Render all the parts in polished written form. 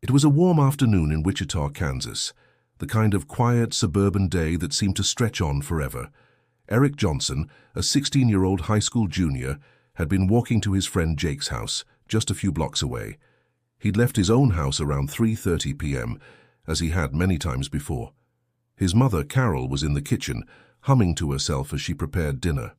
It was a warm afternoon in Wichita, Kansas, the kind of quiet suburban day that seemed to stretch on forever. Eric Johnson, a 16-year-old high school junior, had been walking to his friend Jake's house, just a few blocks away. He'd left his own house around 3:30 p.m., as he had many times before. His mother, Carol, was in the kitchen, humming to herself as she prepared dinner.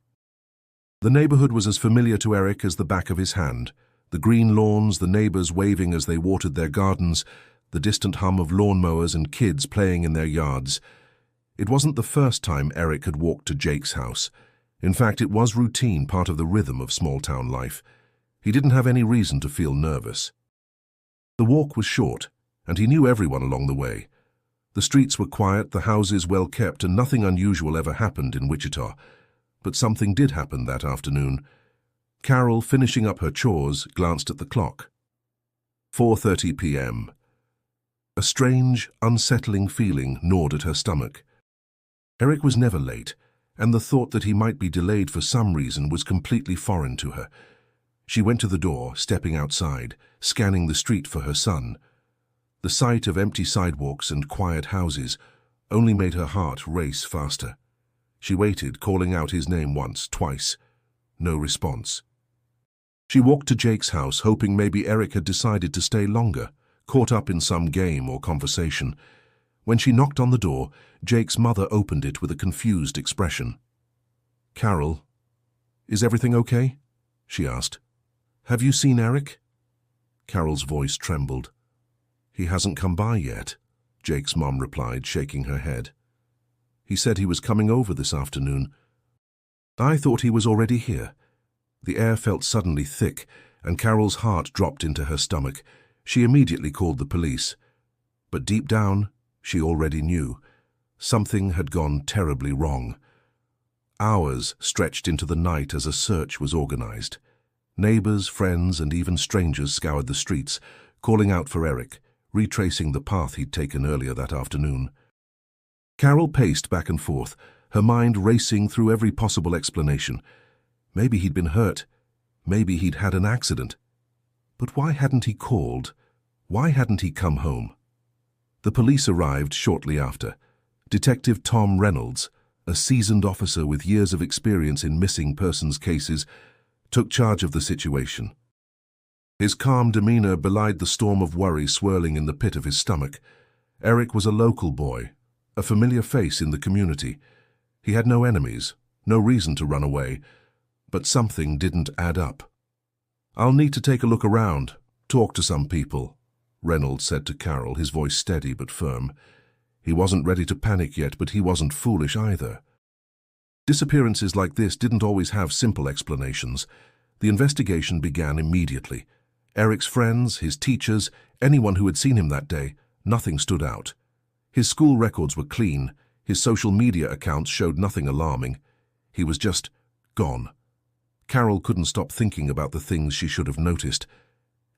The neighborhood was as familiar to Eric as the back of his hand. The green lawns, the neighbors waving as they watered their gardens, the distant hum of lawnmowers and kids playing in their yards. It wasn't the first time Eric had walked to Jake's house. In fact, it was routine, part of the rhythm of small-town life. He didn't have any reason to feel nervous. The walk was short, and he knew everyone along the way. The streets were quiet, the houses well kept, and nothing unusual ever happened in Wichita. But something did happen that afternoon. Carol, finishing up her chores, glanced at the clock. 4:30 p.m. A strange, unsettling feeling gnawed at her stomach. Eric was never late, and the thought that he might be delayed for some reason was completely foreign to her. She went to the door, stepping outside, scanning the street for her son. The sight of empty sidewalks and quiet houses only made her heart race faster. She waited, calling out his name once, twice. No response. She walked to Jake's house, hoping maybe Eric had decided to stay longer, caught up in some game or conversation. When she knocked on the door, Jake's mother opened it with a confused expression. "Carol, is everything okay?" she asked. "Have you seen Eric?" Carol's voice trembled. "He hasn't come by yet," Jake's mom replied, shaking her head. "He said he was coming over this afternoon." "I thought he was already here." The air felt suddenly thick, and Carol's heart dropped into her stomach. She immediately called the police. But deep down, she already knew. Something had gone terribly wrong. Hours stretched into the night as a search was organized. Neighbors, friends, and even strangers scoured the streets, calling out for Eric, retracing the path he'd taken earlier that afternoon. Carol paced back and forth, her mind racing through every possible explanation. Maybe he'd been hurt. Maybe he'd had an accident. But why hadn't he called? Why hadn't he come home? The police arrived shortly after. Detective Tom Reynolds, a seasoned officer with years of experience in missing persons cases, took charge of the situation. His calm demeanor belied the storm of worry swirling in the pit of his stomach. Eric was a local boy, a familiar face in the community. He had no enemies, no reason to run away, but something didn't add up. "I'll need to take a look around, talk to some people," Reynolds said to Carol, his voice steady but firm. He wasn't ready to panic yet, but he wasn't foolish either. Disappearances like this didn't always have simple explanations. The investigation began immediately. Eric's friends, his teachers, anyone who had seen him that day, nothing stood out. His school records were clean, his social media accounts showed nothing alarming. He was just gone. Carol couldn't stop thinking about the things she should have noticed.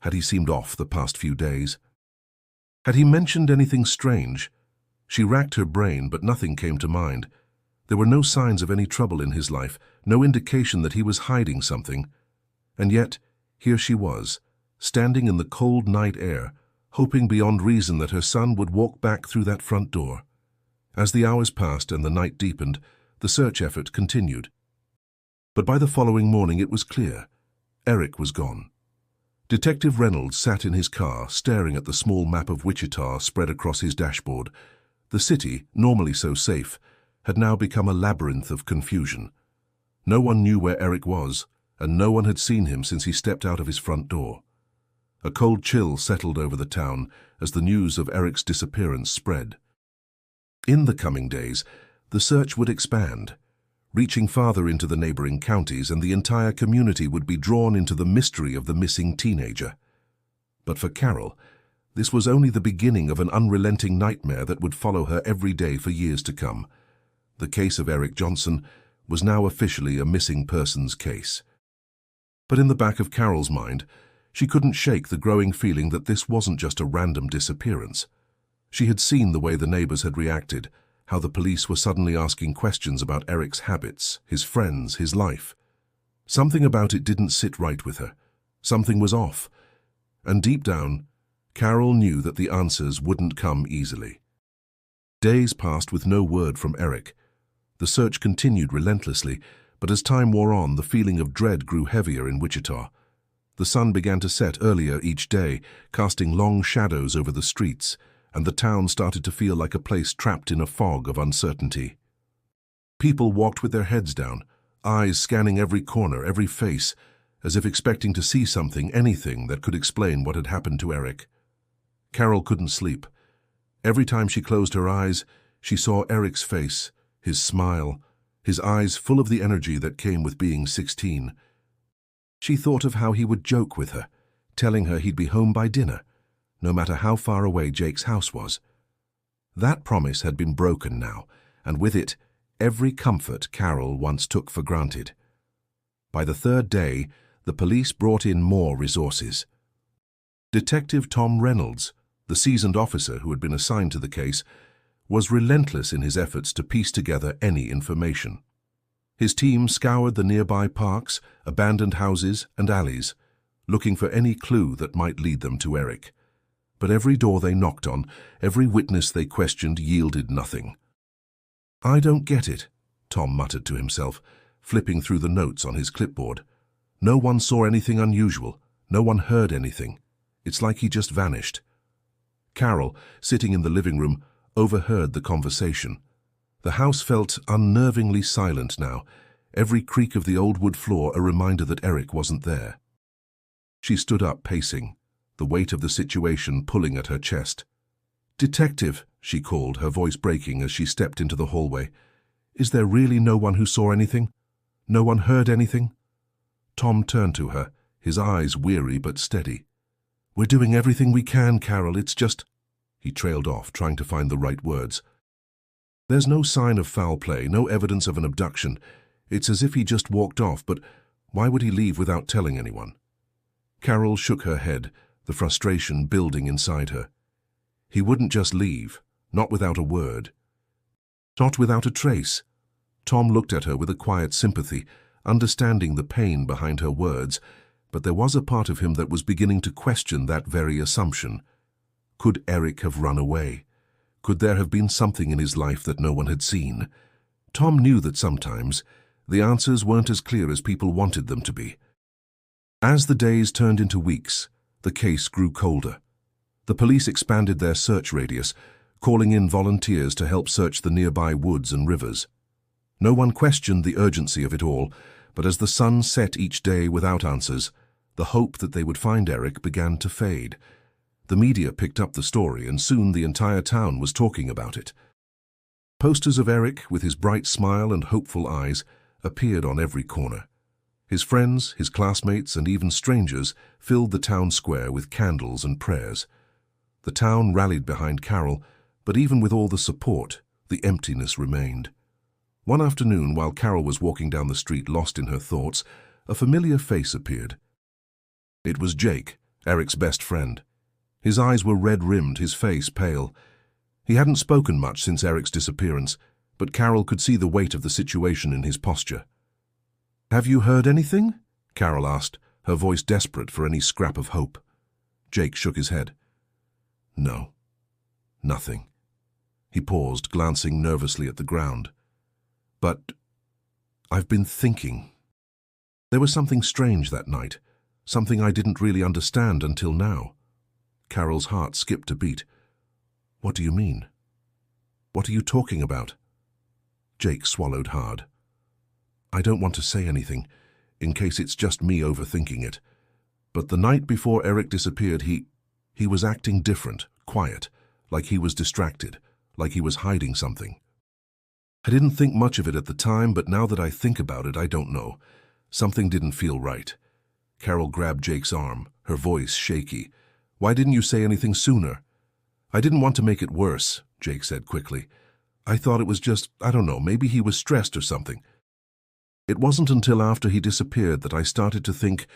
Had he seemed off the past few days? Had he mentioned anything strange? She racked her brain, but nothing came to mind. There were no signs of any trouble in his life, no indication that he was hiding something. And yet, here she was, standing in the cold night air, hoping beyond reason that her son would walk back through that front door. As the hours passed and the night deepened, the search effort continued. But by the following morning it was clear. Eric was gone. Detective Reynolds sat in his car, staring at the small map of Wichita spread across his dashboard. The city, normally so safe, had now become a labyrinth of confusion. No one knew where Eric was, and no one had seen him since he stepped out of his front door. A cold chill settled over the town as the news of Eric's disappearance spread. In the coming days, the search would expand, reaching farther into the neighboring counties, and the entire community would be drawn into the mystery of the missing teenager. But for Carol, this was only the beginning of an unrelenting nightmare that would follow her every day for years to come. The case of Eric Johnson was now officially a missing persons case. But in the back of Carol's mind, she couldn't shake the growing feeling that this wasn't just a random disappearance. She had seen the way the neighbors had reacted, how the police were suddenly asking questions about Eric's habits, his friends, his life. Something about it didn't sit right with her. Something was off. And deep down, Carol knew that the answers wouldn't come easily. Days passed with no word from Eric. The search continued relentlessly, but as time wore on, the feeling of dread grew heavier in Wichita. The sun began to set earlier each day, casting long shadows over the streets, and the town started to feel like a place trapped in a fog of uncertainty. People walked with their heads down, eyes scanning every corner, every face, as if expecting to see something, anything that could explain what had happened to Eric. Carol couldn't sleep. Every time she closed her eyes, she saw Eric's face, his smile, his eyes full of the energy that came with being 16. She thought of how he would joke with her, telling her he'd be home by dinner, no matter how far away Jake's house was. That promise had been broken now, and with it, every comfort Carol once took for granted. By the third day, the police brought in more resources. Detective Tom Reynolds, the seasoned officer who had been assigned to the case, was relentless in his efforts to piece together any information. His team scoured the nearby parks, abandoned houses, and alleys, looking for any clue that might lead them to Eric. But every door they knocked on, every witness they questioned yielded nothing. "I don't get it," Tom muttered to himself, flipping through the notes on his clipboard. "No one saw anything unusual. No one heard anything. It's like he just vanished." Carol, sitting in the living room, overheard the conversation. The house felt unnervingly silent now, every creak of the old wood floor a reminder that Eric wasn't there. She stood up, pacing, the weight of the situation pulling at her chest. "Detective," she called, her voice breaking as she stepped into the hallway. "Is there really no one who saw anything? No one heard anything?" Tom turned to her, his eyes weary but steady. "We're doing everything we can, Carol, it's just—" He trailed off, trying to find the right words. "There's no sign of foul play, no evidence of an abduction. It's as if he just walked off, but why would he leave without telling anyone?" Carol shook her head, the frustration building inside her. He wouldn't just leave, not without a word. Not without a trace. Tom looked at her with a quiet sympathy, understanding the pain behind her words, but there was a part of him that was beginning to question that very assumption. Could Eric have run away? Could there have been something in his life that no one had seen? Tom knew that sometimes the answers weren't as clear as people wanted them to be. As the days turned into weeks, the case grew colder. The police expanded their search radius, calling in volunteers to help search the nearby woods and rivers. No one questioned the urgency of it all, but as the sun set each day without answers, the hope that they would find Eric began to fade. The media picked up the story, and soon the entire town was talking about it. Posters of Eric, with his bright smile and hopeful eyes, appeared on every corner. His friends, his classmates, and even strangers filled the town square with candles and prayers. The town rallied behind Carol, but even with all the support, the emptiness remained. One afternoon, while Carol was walking down the street lost in her thoughts, a familiar face appeared. It was Jake, Eric's best friend. His eyes were red-rimmed, his face pale. He hadn't spoken much since Eric's disappearance, but Carol could see the weight of the situation in his posture. "Have you heard anything?" Carol asked, her voice desperate for any scrap of hope. Jake shook his head. "No, nothing." He paused, glancing nervously at the ground. "But I've been thinking. There was something strange that night, something I didn't really understand until now." Carol's heart skipped a beat. "What do you mean? What are you talking about?" Jake swallowed hard. "I don't want to say anything, in case it's just me overthinking it. But the night before Eric disappeared, he was acting different, quiet, like he was distracted, like he was hiding something. I didn't think much of it at the time, but now that I think about it, I don't know. Something didn't feel right." Carol grabbed Jake's arm, her voice shaky. "Why didn't you say anything sooner?" "I didn't want to make it worse," Jake said quickly. "I thought it was just, I don't know, maybe he was stressed or something. It wasn't until after he disappeared that I started to think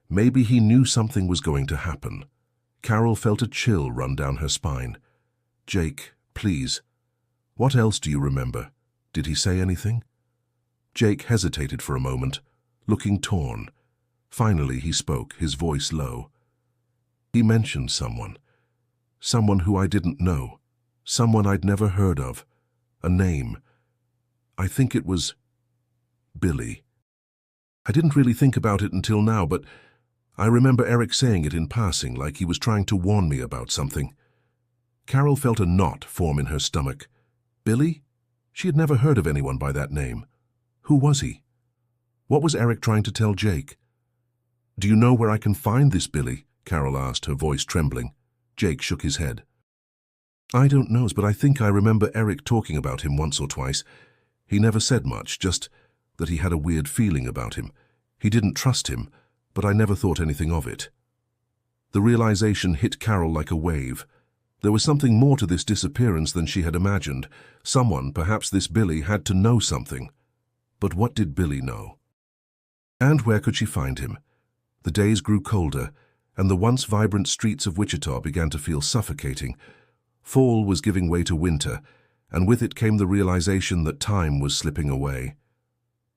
maybe he knew something was going to happen." Carol felt a chill run down her spine. "Jake, please. What else do you remember? Did he say anything?" Jake hesitated for a moment, looking torn. Finally he spoke, his voice low. "He mentioned someone. Someone who I didn't know. Someone I'd never heard of. A name. I think it was Billy. I didn't really think about it until now, but I remember Eric saying it in passing, like he was trying to warn me about something. Carol felt a knot form in her stomach. Billy? She had never heard of anyone by that name. Who was he? What was Eric trying to tell Jake? Do you know where I can find this Billy? Carol asked, her voice trembling. Jake shook his head. I don't know, but I think I remember Eric talking about him once or twice. He never said much, just that he had a weird feeling about him. He didn't trust him, but I never thought anything of it. The realization hit Carol like a wave. There was something more to this disappearance than she had imagined. Someone, perhaps this Billy, had to know something. But what did Billy know? And where could she find him? The days grew colder, and the once vibrant streets of Wichita began to feel suffocating. Fall was giving way to winter, and with it came the realization that time was slipping away.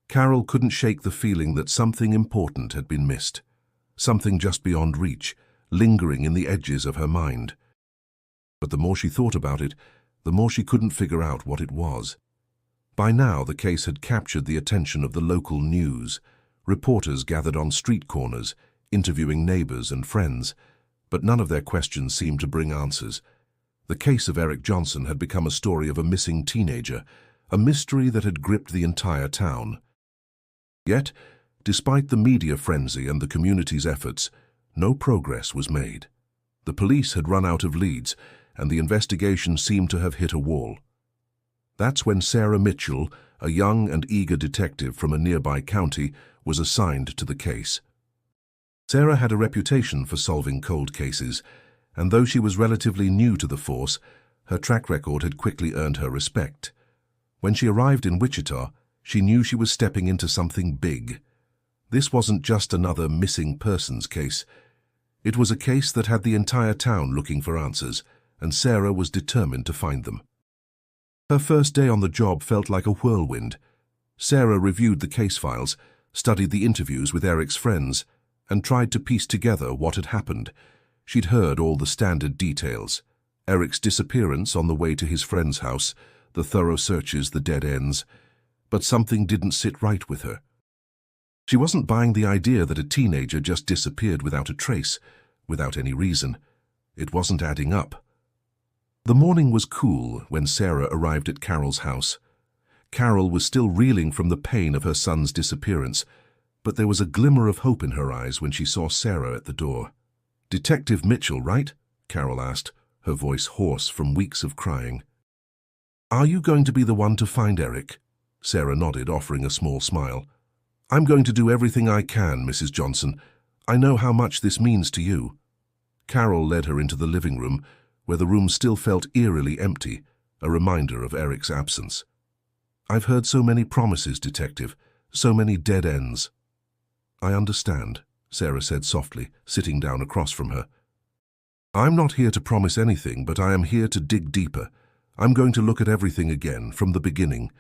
Carol couldn't shake the feeling that something important had been missed, something just beyond reach, lingering in the edges of her mind. But the more she thought about it, the more she couldn't figure out what it was. By now, the case had captured the attention of the local news. Reporters gathered on street corners, interviewing neighbors and friends, but none of their questions seemed to bring answers. The case of Eric Johnson had become a story of a missing teenager, a mystery that had gripped the entire town. Yet, despite the media frenzy and the community's efforts, no progress was made. The police had run out of leads, and the investigation seemed to have hit a wall. That's when Sarah Mitchell, a young and eager detective from a nearby county, was assigned to the case. Sarah had a reputation for solving cold cases, and though she was relatively new to the force, her track record had quickly earned her respect. When she arrived in Wichita, she knew she was stepping into something big. This wasn't just another missing persons case. It was a case that had the entire town looking for answers, and Sarah was determined to find them. Her first day on the job felt like a whirlwind. Sarah reviewed the case files, studied the interviews with Eric's friends, and tried to piece together what had happened. She'd heard all the standard details: Eric's disappearance on the way to his friend's house, the thorough searches, the dead ends. But something didn't sit right with her. She wasn't buying the idea that a teenager just disappeared without a trace, without any reason. It wasn't adding up. The morning was cool when Sarah arrived at Carol's house. Carol was still reeling from the pain of her son's disappearance, but there was a glimmer of hope in her eyes when she saw Sarah at the door. "Detective Mitchell, right?" Carol asked, her voice hoarse from weeks of crying. "Are you going to be the one to find Eric?" Sarah nodded, offering a small smile. "I'm going to do everything I can, Mrs. Johnson. I know how much this means to you." Carol led her into the living room, where the room still felt eerily empty, a reminder of Eric's absence. "I've heard so many promises, Detective, so many dead ends." "I understand," Sarah said softly, sitting down across from her. "I'm not here to promise anything, but I am here to dig deeper. I'm going to look at everything again, from the beginning.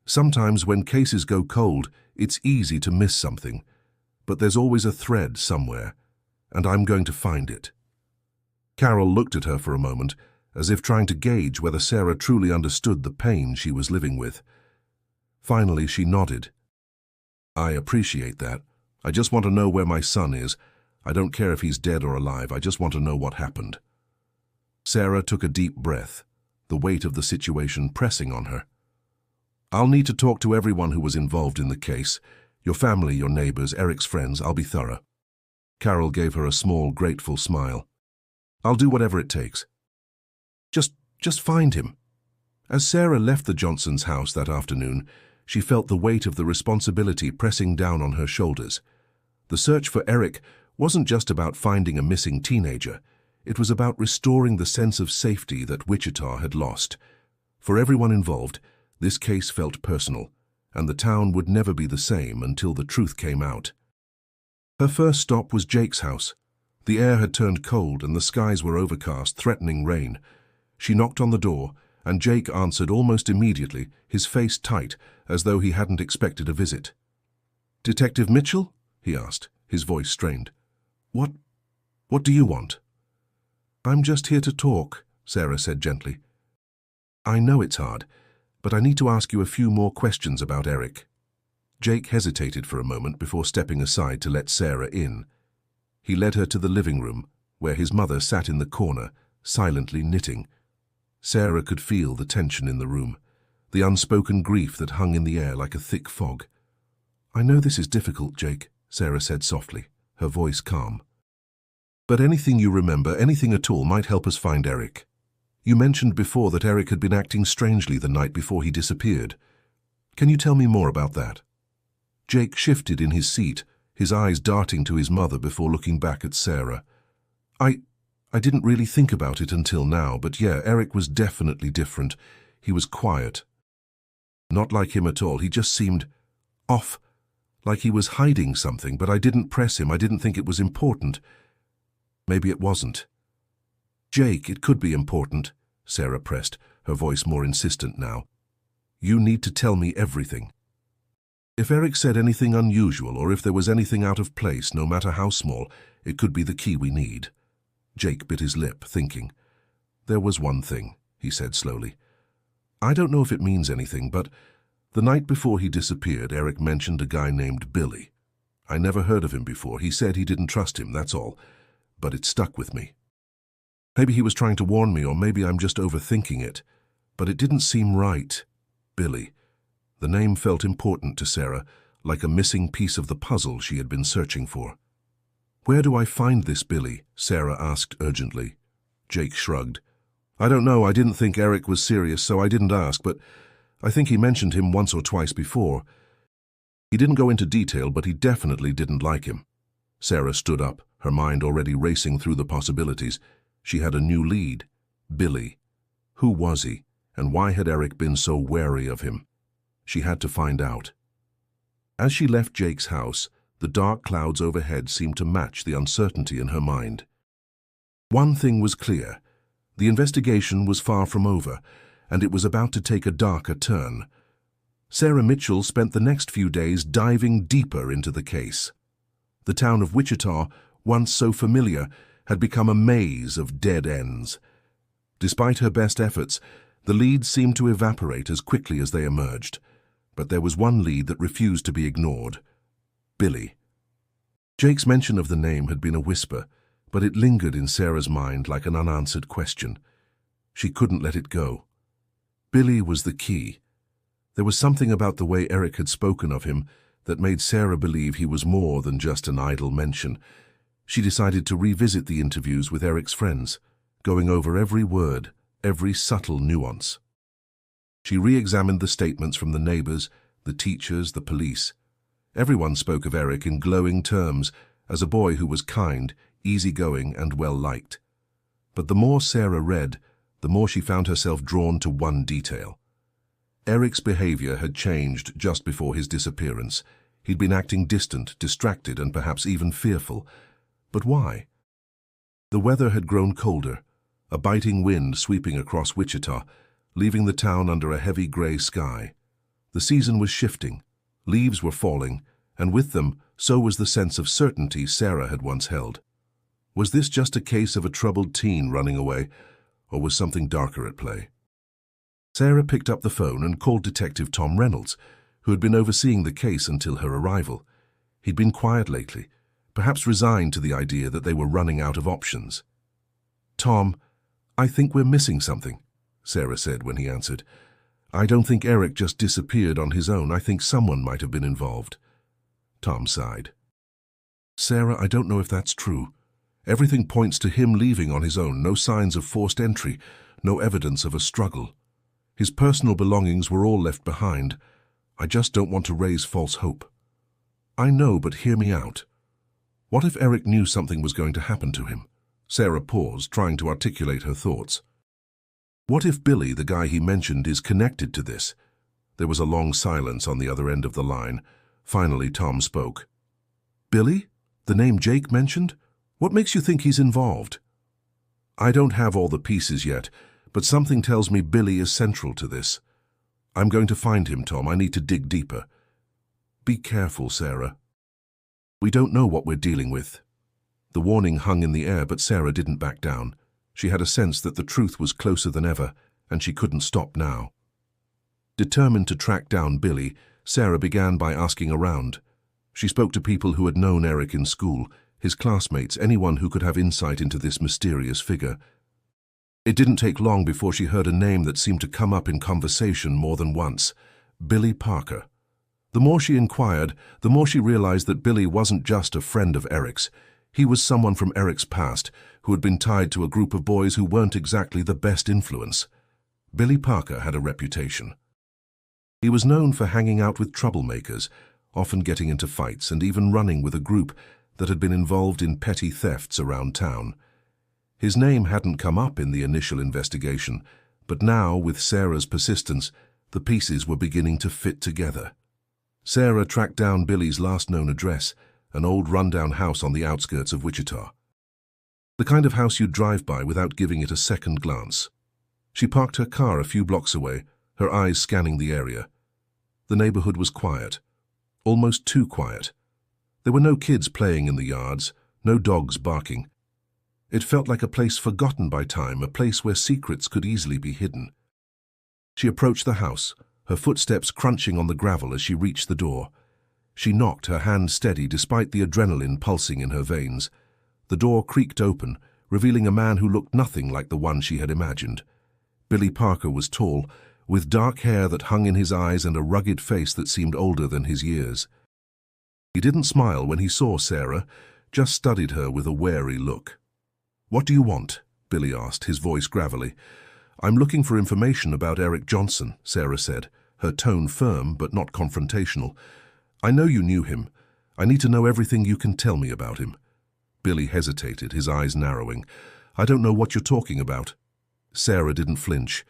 Sometimes when cases go cold, it's easy to miss something, but there's always a thread somewhere, and I'm going to find it." Carol looked at her for a moment, as if trying to gauge whether Sarah truly understood the pain she was living with. Finally, she nodded. "I appreciate that. I just want to know where my son is. I don't care if he's dead or alive. I just want to know what happened." Sarah took a deep breath, the weight of the situation pressing on her. "I'll need to talk to everyone who was involved in the case. Your family, your neighbors, Eric's friends. I'll be thorough." Carol gave her a small, grateful smile. "I'll do whatever it takes. Just find him." As Sarah left the Johnsons' house that afternoon, she felt the weight of the responsibility pressing down on her shoulders. The search for Eric wasn't just about finding a missing teenager. It was about restoring the sense of safety that Wichita had lost. For everyone involved, this case felt personal, and the town would never be the same until the truth came out. Her first stop was Jake's house. The air had turned cold and the skies were overcast, threatening rain. She knocked on the door, and Jake answered almost immediately, his face tight, as though he hadn't expected a visit. "Detective Mitchell?" he asked, his voice strained. What do you want?" "I'm just here to talk," Sarah said gently. "I know it's hard, but I need to ask you a few more questions about Eric." Jake hesitated for a moment before stepping aside to let Sarah in. He led her to the living room, where his mother sat in the corner, silently knitting. Sarah could feel the tension in the room, the unspoken grief that hung in the air like a thick fog. "I know this is difficult, Jake," Sarah said softly, her voice calm. "But anything you remember, anything at all, might help us find Eric. You mentioned before that Eric had been acting strangely the night before he disappeared. Can you tell me more about that?" Jake shifted in his seat, his eyes darting to his mother before looking back at Sarah. I didn't really think about it until now, but yeah, Eric was definitely different. He was quiet. Not like him at all, he just seemed off, like he was hiding something, but I didn't press him, I didn't think it was important. Maybe it wasn't." "Jake, it could be important," Sarah pressed, her voice more insistent now. "You need to tell me everything. If Eric said anything unusual or if there was anything out of place, no matter how small, it could be the key we need." Jake bit his lip, thinking. "There was one thing," he said slowly. "I don't know if it means anything, but the night before he disappeared, Eric mentioned a guy named Billy. I never heard of him before. He said he didn't trust him, that's all. But it stuck with me. Maybe he was trying to warn me, or maybe I'm just overthinking it. But it didn't seem right. Billy. The name felt important to Sarah, like a missing piece of the puzzle she had been searching for. "Where do I find this Billy?" Sarah asked urgently. Jake shrugged. "I don't know, I didn't think Eric was serious, so I didn't ask, but I think he mentioned him once or twice before. He didn't go into detail, but he definitely didn't like him." Sarah stood up, her mind already racing through the possibilities. She had a new lead. Billy. Who was he, and why had Eric been so wary of him? She had to find out. As she left Jake's house, the dark clouds overhead seemed to match the uncertainty in her mind. One thing was clear. The investigation was far from over, and it was about to take a darker turn. Sarah Mitchell spent the next few days diving deeper into the case. The town of Wichita, once so familiar, had become a maze of dead ends. Despite her best efforts, the leads seemed to evaporate as quickly as they emerged. But there was one lead that refused to be ignored. Billy. Jake's mention of the name had been a whisper, but it lingered in Sarah's mind like an unanswered question. She couldn't let it go. Billy was the key. There was something about the way Eric had spoken of him that made Sarah believe he was more than just an idle mention. She decided to revisit the interviews with Eric's friends, going over every word, every subtle nuance. She re-examined the statements from the neighbors, the teachers, the police. Everyone spoke of Eric in glowing terms as a boy who was kind, easygoing, and well-liked. But the more Sarah read, the more she found herself drawn to one detail. Eric's behavior had changed just before his disappearance. He'd been acting distant, distracted, and perhaps even fearful. But why? The weather had grown colder, a biting wind sweeping across Wichita, leaving the town under a heavy gray sky. The season was shifting, leaves were falling, and with them, so was the sense of certainty Sarah had once held. Was this just a case of a troubled teen running away, or was something darker at play? Sarah picked up the phone and called Detective Tom Reynolds, who had been overseeing the case until her arrival. He'd been quiet lately, perhaps resigned to the idea that they were running out of options. "Tom, I think we're missing something," Sarah said when he answered. "I don't think Eric just disappeared on his own. I think someone might have been involved." Tom sighed. "Sarah, I don't know if that's true. Everything points to him leaving on his own, no signs of forced entry, no evidence of a struggle. His personal belongings were all left behind. I just don't want to raise false hope." "I know, but hear me out. What if Eric knew something was going to happen to him?" Sarah paused, trying to articulate her thoughts. "What if Billy, the guy he mentioned, is connected to this?" There was a long silence on the other end of the line. Finally, Tom spoke. "Billy? The name Jake mentioned? What makes you think he's involved?" "I don't have all the pieces yet, but something tells me Billy is central to this. I'm going to find him, Tom. I need to dig deeper." "Be careful, Sarah. We don't know what we're dealing with." The warning hung in the air, but Sarah didn't back down. She had a sense that the truth was closer than ever, and she couldn't stop now. Determined to track down Billy, Sarah began by asking around. She spoke to people who had known Eric in school, his classmates, anyone who could have insight into this mysterious figure. It didn't take long before she heard a name that seemed to come up in conversation more than once: Billy Parker. The more she inquired, the more she realized that Billy wasn't just a friend of Eric's. He was someone from Eric's past who had been tied to a group of boys who weren't exactly the best influence. Billy Parker had a reputation. He was known for hanging out with troublemakers, often getting into fights and even running with a group that had been involved in petty thefts around town. His name hadn't come up in the initial investigation, but now, with Sarah's persistence, the pieces were beginning to fit together. Sarah tracked down Billy's last known address, an old rundown house on the outskirts of Wichita. The kind of house you'd drive by without giving it a second glance. She parked her car a few blocks away, her eyes scanning the area. The neighborhood was quiet, almost too quiet. There were no kids playing in the yards, no dogs barking. It felt like a place forgotten by time, a place where secrets could easily be hidden. She approached the house, her footsteps crunching on the gravel as she reached the door. She knocked, her hand steady despite the adrenaline pulsing in her veins. The door creaked open, revealing a man who looked nothing like the one she had imagined. Billy Parker was tall, with dark hair that hung in his eyes and a rugged face that seemed older than his years. He didn't smile when he saw Sarah, just studied her with a wary look. "What do you want?" Billy asked, his voice gravelly. "I'm looking for information about Eric Johnson," Sarah said, her tone firm but not confrontational. "I know you knew him. I need to know everything you can tell me about him." Billy hesitated, his eyes narrowing. "I don't know what you're talking about." Sarah didn't flinch.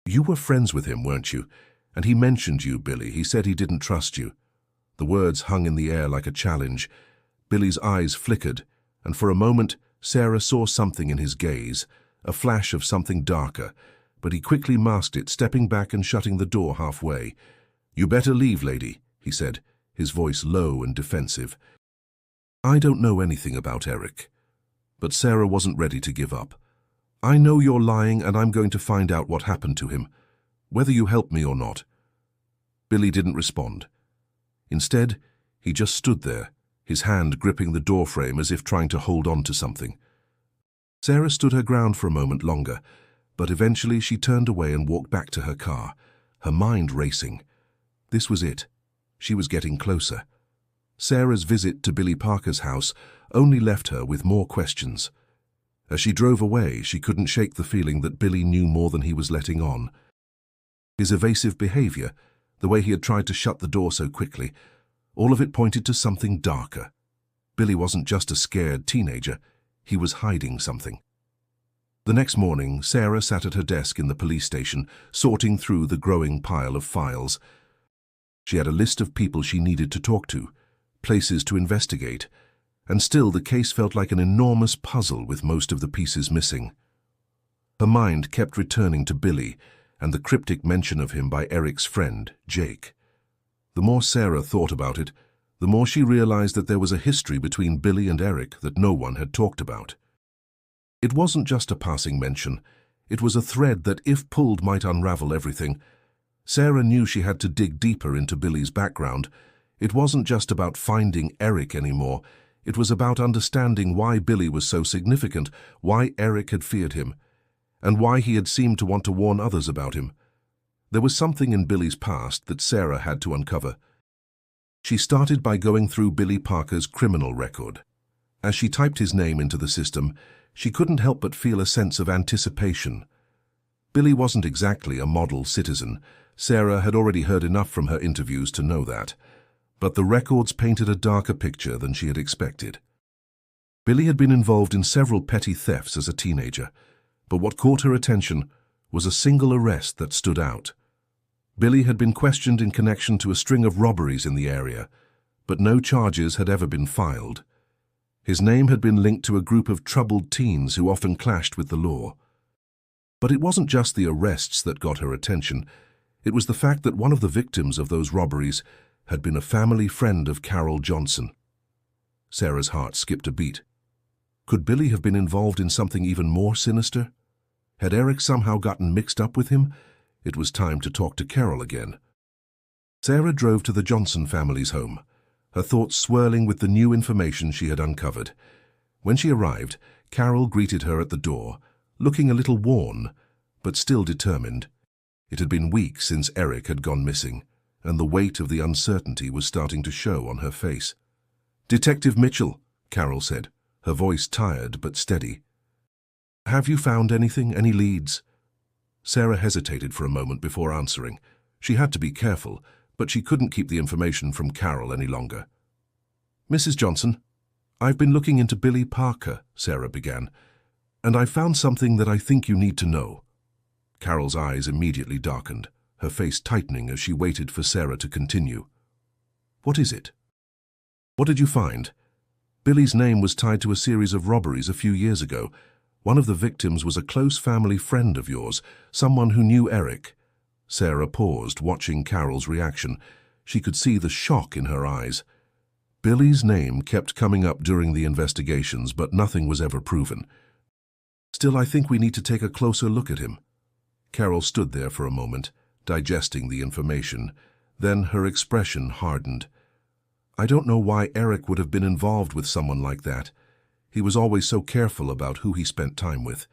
"You were friends with him, weren't you? And he mentioned you, Billy. He said he didn't trust you." The words hung in the air like a challenge. Billy's eyes flickered, and for a moment Sarah saw something in his gaze, a flash of something darker, but he quickly masked it, stepping back and shutting the door halfway. "You better leave, lady," he said, his voice low and defensive. "I don't know anything about Eric." But Sarah wasn't ready to give up. "I know you're lying, and I'm going to find out what happened to him, whether you help me or not." Billy didn't respond. Instead, he just stood there, his hand gripping the doorframe as if trying to hold on to something. Sarah stood her ground for a moment longer, but eventually she turned away and walked back to her car, her mind racing. This was it. She was getting closer. Sarah's visit to Billy Parker's house only left her with more questions. As she drove away, she couldn't shake the feeling that Billy knew more than he was letting on. His evasive behavior, the way he had tried to shut the door so quickly, all of it pointed to something darker. Billy wasn't just a scared teenager, he was hiding something. The next morning, Sarah sat at her desk in the police station, sorting through the growing pile of files. She had a list of people she needed to talk to, places to investigate, and still the case felt like an enormous puzzle with most of the pieces missing. Her mind kept returning to Billy and the cryptic mention of him by Eric's friend, Jake. The more Sarah thought about it, the more she realized that there was a history between Billy and Eric that no one had talked about. It wasn't just a passing mention, it was a thread that, if pulled, might unravel everything. Sarah knew she had to dig deeper into Billy's background. It wasn't just about finding Eric anymore, it was about understanding why Billy was so significant, why Eric had feared him, and why he had seemed to want to warn others about him. There was something in Billy's past that Sarah had to uncover. She started by going through Billy Parker's criminal record. As she typed his name into the system, she couldn't help but feel a sense of anticipation. Billy wasn't exactly a model citizen. Sarah had already heard enough from her interviews to know that. But the records painted a darker picture than she had expected. Billy had been involved in several petty thefts as a teenager, but what caught her attention was a single arrest that stood out. Billy had been questioned in connection to a string of robberies in the area, but no charges had ever been filed. His name had been linked to a group of troubled teens who often clashed with the law. But it wasn't just the arrests that got her attention. It was the fact that one of the victims of those robberies had been a family friend of Carol Johnson. Sarah's heart skipped a beat. Could Billy have been involved in something even more sinister? Had Eric somehow gotten mixed up with him? It was time to talk to Carol again. Sarah drove to the Johnson family's home, her thoughts swirling with the new information she had uncovered. When she arrived, Carol greeted her at the door, looking a little worn, but still determined. It had been weeks since Eric had gone missing, and the weight of the uncertainty was starting to show on her face. "Detective Mitchell," Carol said, her voice tired but steady. "Have you found anything, any leads?" Sarah hesitated for a moment before answering. She had to be careful, but she couldn't keep the information from Carol any longer. "Mrs. Johnson, I've been looking into Billy Parker," Sarah began, "and I found something that I think you need to know." Carol's eyes immediately darkened, her face tightening as she waited for Sarah to continue. "What is it?" "What did you find?" "Billy's name was tied to a series of robberies a few years ago. One of the victims was a close family friend of yours, someone who knew Eric." Sarah paused, watching Carol's reaction. She could see the shock in her eyes. Billy's name kept coming up during the investigations, but nothing was ever proven. "Still, I think we need to take a closer look at him." Carol stood there for a moment, digesting the information. Then her expression hardened. "I don't know why Eric would have been involved with someone like that. He was always so careful about who he spent time with.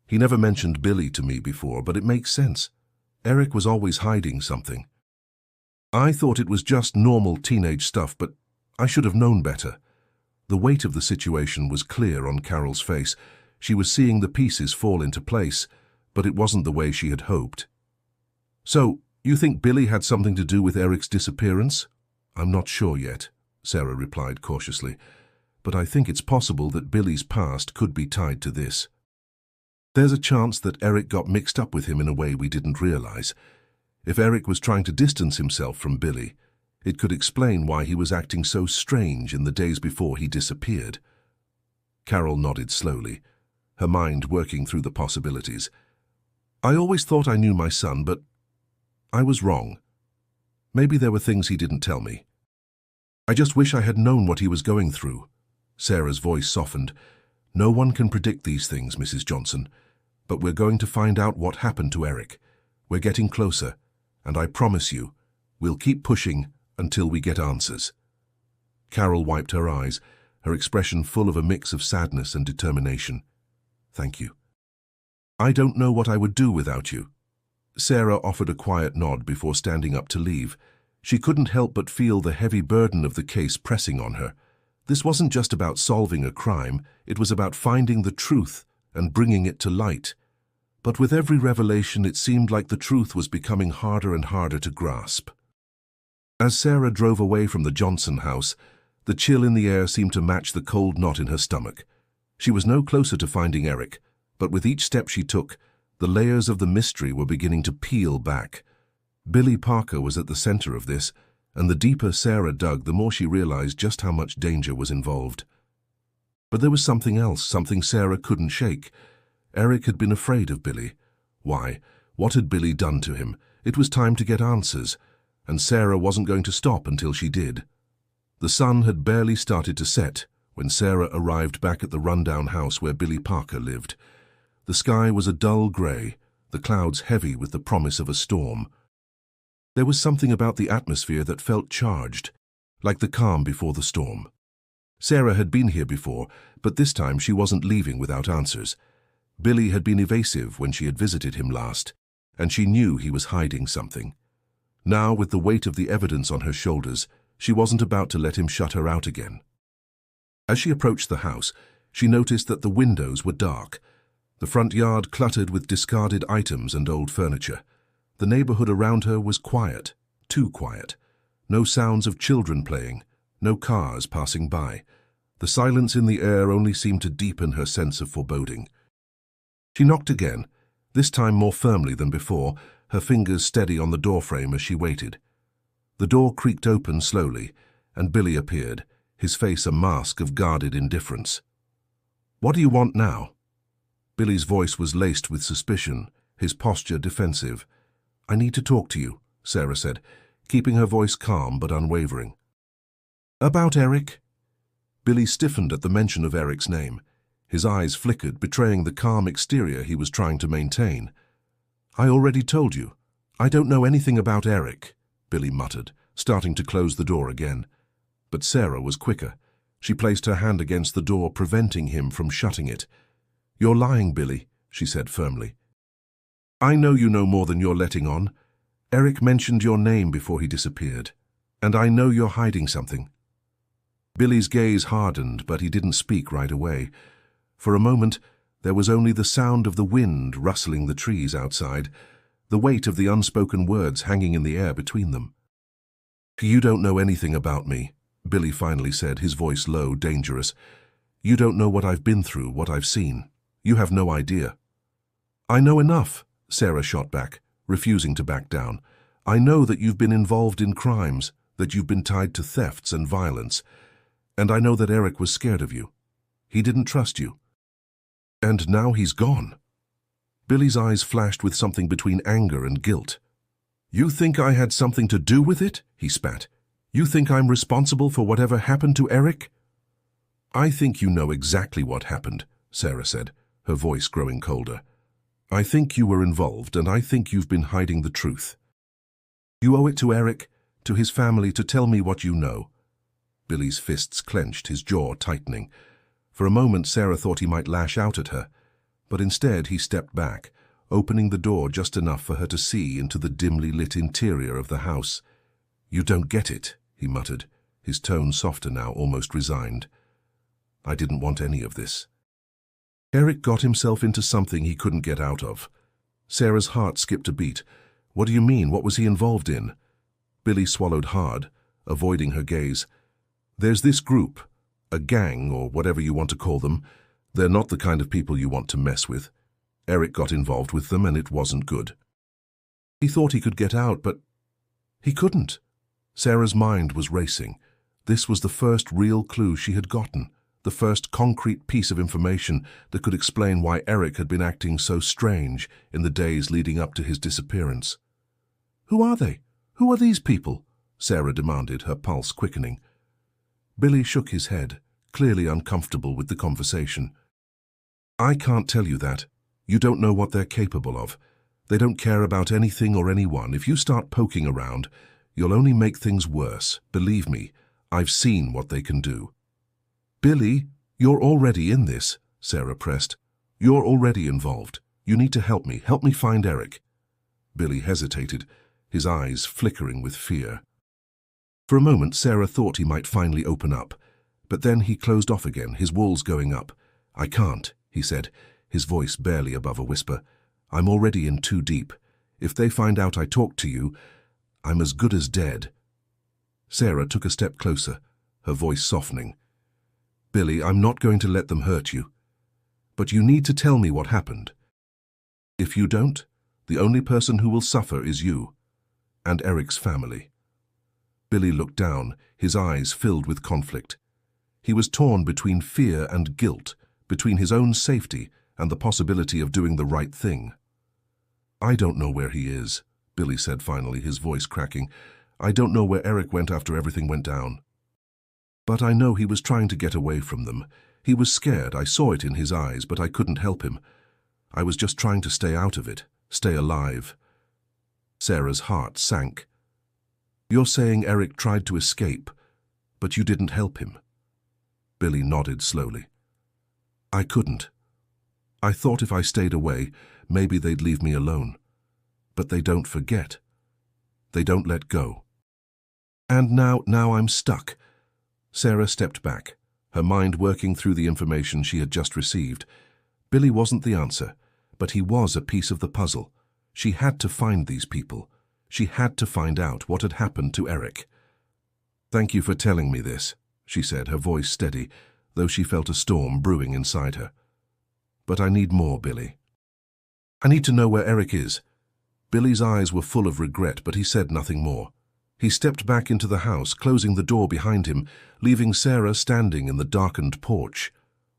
He never mentioned Billy to me before, but it makes sense. Eric was always hiding something. I thought it was just normal teenage stuff, but I should have known better." The weight of the situation was clear on Carol's face. She was seeing the pieces fall into place, but it wasn't the way she had hoped. "So, you think Billy had something to do with Eric's disappearance?" "I'm not sure yet," Sarah replied cautiously, "but I think it's possible that Billy's past could be tied to this. There's a chance that Eric got mixed up with him in a way we didn't realize. If Eric was trying to distance himself from Billy, it could explain why he was acting so strange in the days before he disappeared." Carol nodded slowly, her mind working through the possibilities. "I always thought I knew my son, but I was wrong. Maybe there were things he didn't tell me. I just wish I had known what he was going through." Sarah's voice softened. "No one can predict these things, Mrs. Johnson, but we're going to find out what happened to Eric. We're getting closer, and I promise you, we'll keep pushing until we get answers." Carol wiped her eyes, her expression full of a mix of sadness and determination. "Thank you. I don't know what I would do without you." Sarah offered a quiet nod before standing up to leave. She couldn't help but feel the heavy burden of the case pressing on her. This wasn't just about solving a crime, it was about finding the truth and bringing it to light. But with every revelation, it seemed like the truth was becoming harder and harder to grasp. As Sarah drove away from the Johnson house, the chill in the air seemed to match the cold knot in her stomach. She was no closer to finding Eric, but with each step she took, the layers of the mystery were beginning to peel back. Billy Parker was at the center of this, and the deeper Sarah dug, the more she realized just how much danger was involved. But there was something else, something Sarah couldn't shake. Eric had been afraid of Billy. Why? What had Billy done to him? It was time to get answers, and Sarah wasn't going to stop until she did. The sun had barely started to set when Sarah arrived back at the rundown house where Billy Parker lived. The sky was a dull grey, the clouds heavy with the promise of a storm. There was something about the atmosphere that felt charged, like the calm before the storm. Sarah had been here before, but this time she wasn't leaving without answers. Billy had been evasive when she had visited him last, and she knew he was hiding something. Now, with the weight of the evidence on her shoulders, she wasn't about to let him shut her out again. As she approached the house, she noticed that the windows were dark, the front yard cluttered with discarded items and old furniture. The neighborhood around her was quiet, too quiet. No sounds of children playing, no cars passing by. The silence in the air only seemed to deepen her sense of foreboding. She knocked again, this time more firmly than before, her fingers steady on the doorframe as she waited. The door creaked open slowly, and Billy appeared, his face a mask of guarded indifference. "What do you want now?" Billy's voice was laced with suspicion, his posture defensive. "I need to talk to you," Sarah said, keeping her voice calm but unwavering. "About Eric?" Billy stiffened at the mention of Eric's name. His eyes flickered, betraying the calm exterior he was trying to maintain. "I already told you. I don't know anything about Eric," Billy muttered, starting to close the door again. But Sarah was quicker. She placed her hand against the door, preventing him from shutting it. "You're lying, Billy," she said firmly. "I know you know more than you're letting on. Eric mentioned your name before he disappeared, and I know you're hiding something." Billy's gaze hardened, but he didn't speak right away. For a moment, there was only the sound of the wind rustling the trees outside, the weight of the unspoken words hanging in the air between them. "You don't know anything about me," Billy finally said, his voice low, dangerous. "You don't know what I've been through, what I've seen. You have no idea." "I know enough," Sarah shot back, refusing to back down. "I know that you've been involved in crimes, that you've been tied to thefts and violence. And I know that Eric was scared of you. He didn't trust you. And now he's gone." Billy's eyes flashed with something between anger and guilt. "You think I had something to do with it?" he spat. "You think I'm responsible for whatever happened to Eric?" "I think you know exactly what happened," Sarah said, her voice growing colder. "I think you were involved, and I think you've been hiding the truth. You owe it to Eric, to his family, to tell me what you know." Billy's fists clenched, his jaw tightening. For a moment, Sarah thought he might lash out at her, but instead he stepped back, opening the door just enough for her to see into the dimly lit interior of the house. "You don't get it," he muttered, his tone softer now, almost resigned. "I didn't want any of this." Eric got himself into something he couldn't get out of. Sarah's heart skipped a beat. "What do you mean? What was he involved in?" Billy swallowed hard, avoiding her gaze. "There's this group, a gang or whatever you want to call them. They're not the kind of people you want to mess with. Eric got involved with them and it wasn't good. He thought he could get out, but he couldn't." Sarah's mind was racing. This was the first real clue she had gotten, the first concrete piece of information that could explain why Eric had been acting so strange in the days leading up to his disappearance. "Who are they? Who are these people?" Sarah demanded, her pulse quickening. Billy shook his head, clearly uncomfortable with the conversation. "I can't tell you that. You don't know what they're capable of. They don't care about anything or anyone. If you start poking around, you'll only make things worse. Believe me, I've seen what they can do." "Billy, you're already in this," Sarah pressed. "You're already involved. You need to help me. Help me find Eric." Billy hesitated, his eyes flickering with fear. For a moment, Sarah thought he might finally open up, but then he closed off again, his walls going up. "I can't," he said, his voice barely above a whisper. "I'm already in too deep. If they find out I talked to you, I'm as good as dead." Sarah took a step closer, her voice softening. "Billy, I'm not going to let them hurt you. But you need to tell me what happened. If you don't, the only person who will suffer is you, and Eric's family." Billy looked down, his eyes filled with conflict. He was torn between fear and guilt, between his own safety and the possibility of doing the right thing. "I don't know where he is," Billy said finally, his voice cracking. "I don't know where Eric went after everything went down. But I know he was trying to get away from them. He was scared, I saw it in his eyes, but I couldn't help him. I was just trying to stay out of it, stay alive." Sarah's heart sank. "You're saying Eric tried to escape, but you didn't help him?" Billy nodded slowly. "I couldn't. I thought if I stayed away, maybe they'd leave me alone. But they don't forget. They don't let go. And now I'm stuck." Sarah stepped back, her mind working through the information she had just received. Billy wasn't the answer, but he was a piece of the puzzle. She had to find these people. She had to find out what had happened to Eric. "Thank you for telling me this," she said, her voice steady, though she felt a storm brewing inside her. "But I need more, Billy. I need to know where Eric is." Billy's eyes were full of regret, but he said nothing more. He stepped back into the house, closing the door behind him, leaving Sarah standing in the darkened porch.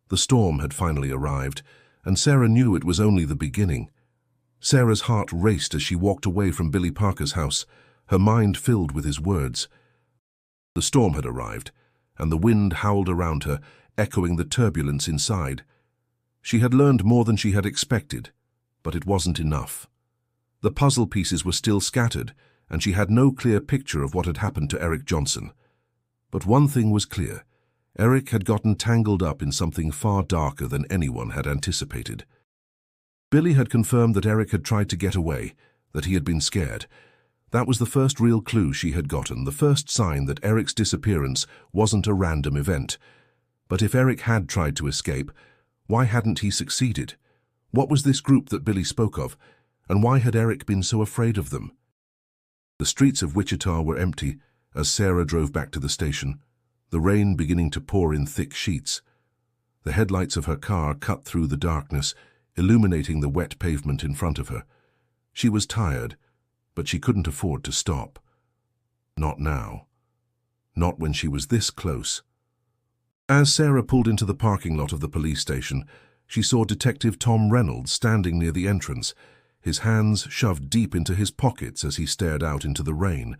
The storm had finally arrived, and Sarah knew it was only the beginning. Sarah's heart raced as she walked away from Billy Parker's house, her mind filled with his words. The storm had arrived, and the wind howled around her, echoing the turbulence inside. She had learned more than she had expected, but it wasn't enough. The puzzle pieces were still scattered, and she had no clear picture of what had happened to Eric Johnson. But one thing was clear. Eric had gotten tangled up in something far darker than anyone had anticipated. Billy had confirmed that Eric had tried to get away, that he had been scared. That was the first real clue she had gotten, the first sign that Eric's disappearance wasn't a random event. But if Eric had tried to escape, why hadn't he succeeded? What was this group that Billy spoke of, and why had Eric been so afraid of them? The streets of Wichita were empty as Sarah drove back to the station, the rain beginning to pour in thick sheets. The headlights of her car cut through the darkness, illuminating the wet pavement in front of her. She was tired, but she couldn't afford to stop. Not now. Not when she was this close. As Sarah pulled into the parking lot of the police station, she saw Detective Tom Reynolds standing near the entrance, his hands shoved deep into his pockets as he stared out into the rain.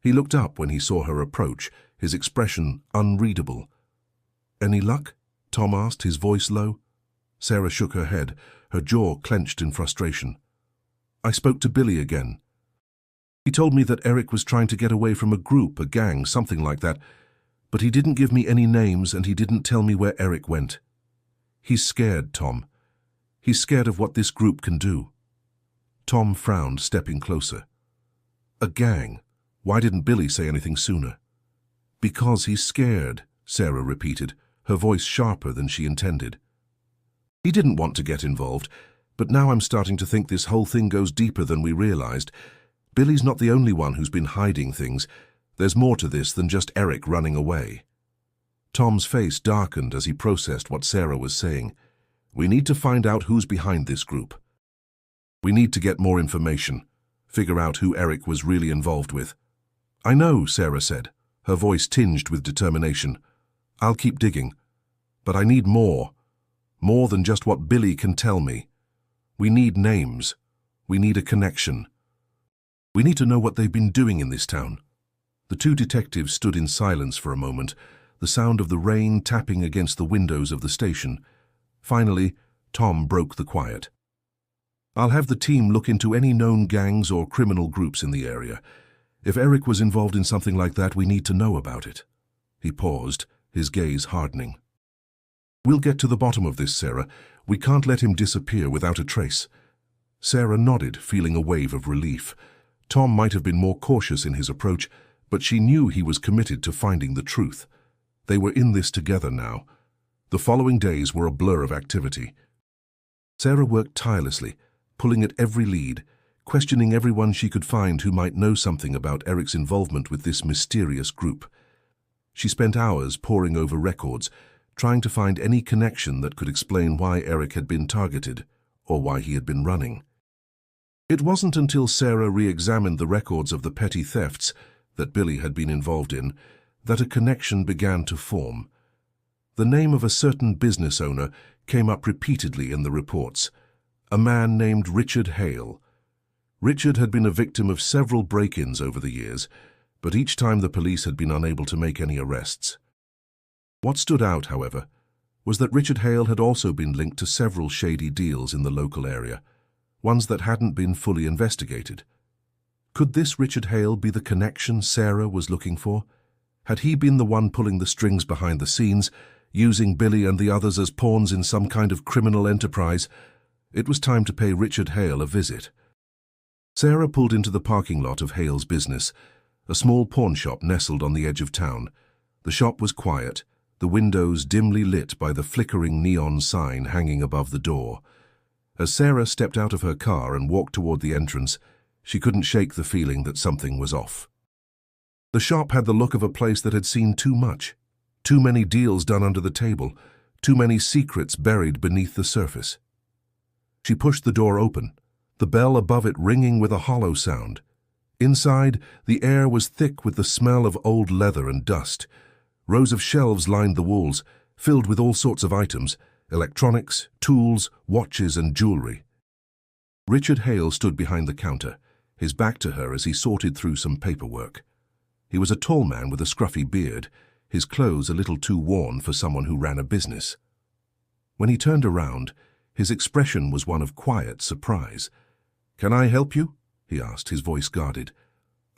He looked up when he saw her approach, his expression unreadable. "Any luck?" Tom asked, his voice low. Sarah shook her head, her jaw clenched in frustration. "I spoke to Billy again. He told me that Eric was trying to get away from a group, a gang, something like that, but he didn't give me any names and he didn't tell me where Eric went. He's scared, Tom. He's scared of what this group can do." Tom frowned, stepping closer. "A gang? Why didn't Billy say anything sooner?" "Because he's scared," Sarah repeated, her voice sharper than she intended. "He didn't want to get involved, but now I'm starting to think this whole thing goes deeper than we realized. Billy's not the only one who's been hiding things. There's more to this than just Eric running away." Tom's face darkened as he processed what Sarah was saying. "We need to find out who's behind this group. We need to get more information, figure out who Eric was really involved with." "I know," Sarah said, her voice tinged with determination. "I'll keep digging. But I need more. More than just what Billy can tell me. We need names. We need a connection. We need to know what they've been doing in this town." The two detectives stood in silence for a moment, the sound of the rain tapping against the windows of the station. Finally, Tom broke the quiet. "I'll have the team look into any known gangs or criminal groups in the area. If Eric was involved in something like that, we need to know about it." He paused, his gaze hardening. "We'll get to the bottom of this, Sarah. We can't let him disappear without a trace." Sarah nodded, feeling a wave of relief. Tom might have been more cautious in his approach, but she knew he was committed to finding the truth. They were in this together now. The following days were a blur of activity. Sarah worked tirelessly, pulling at every lead, questioning everyone she could find who might know something about Eric's involvement with this mysterious group. She spent hours poring over records, trying to find any connection that could explain why Eric had been targeted, or why he had been running. It wasn't until Sarah re-examined the records of the petty thefts that Billy had been involved in that a connection began to form. The name of a certain business owner came up repeatedly in the reports, a man named Richard Hale. Richard had been a victim of several break-ins over the years, but each time the police had been unable to make any arrests. What stood out, however, was that Richard Hale had also been linked to several shady deals in the local area, ones that hadn't been fully investigated. Could this Richard Hale be the connection Sarah was looking for? Had he been the one pulling the strings behind the scenes, using Billy and the others as pawns in some kind of criminal enterprise? It was time to pay Richard Hale a visit. Sarah pulled into the parking lot of Hale's business, a small pawn shop nestled on the edge of town. The shop was quiet, the windows dimly lit by the flickering neon sign hanging above the door. As Sarah stepped out of her car and walked toward the entrance, she couldn't shake the feeling that something was off. The shop had the look of a place that had seen too much. Too many deals done under the table, too many secrets buried beneath the surface. She pushed the door open, the bell above it ringing with a hollow sound. Inside, the air was thick with the smell of old leather and dust. Rows of shelves lined the walls, filled with all sorts of items, electronics, tools, watches, and jewelry. Richard Hale stood behind the counter, his back to her as he sorted through some paperwork. He was a tall man with a scruffy beard, his clothes a little too worn for someone who ran a business. When he turned around, his expression was one of quiet surprise. "Can I help you?" he asked, his voice guarded.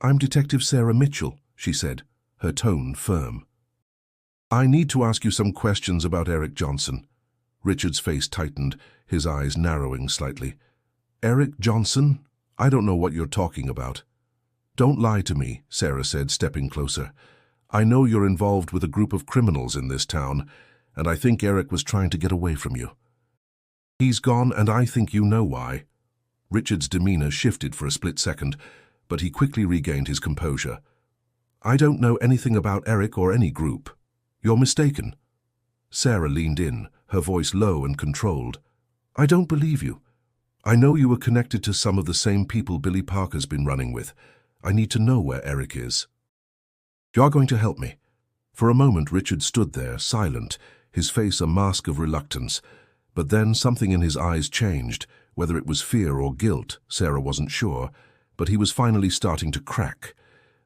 "I'm Detective Sarah Mitchell," she said, her tone firm. "I need to ask you some questions about Eric Johnson." Richard's face tightened, his eyes narrowing slightly. "Eric Johnson? I don't know what you're talking about." "Don't lie to me," Sarah said, stepping closer. "I know you're involved with a group of criminals in this town, and I think Eric was trying to get away from you. He's gone, and I think you know why." Richard's demeanor shifted for a split second, but he quickly regained his composure. "I don't know anything about Eric or any group. You're mistaken." Sarah leaned in, her voice low and controlled. "I don't believe you. I know you were connected to some of the same people Billy Parker's been running with. I need to know where Eric is." "You're going to help me." For a moment Richard stood there, silent, his face a mask of reluctance. But then something in his eyes changed. Whether it was fear or guilt, Sarah wasn't sure, but he was finally starting to crack.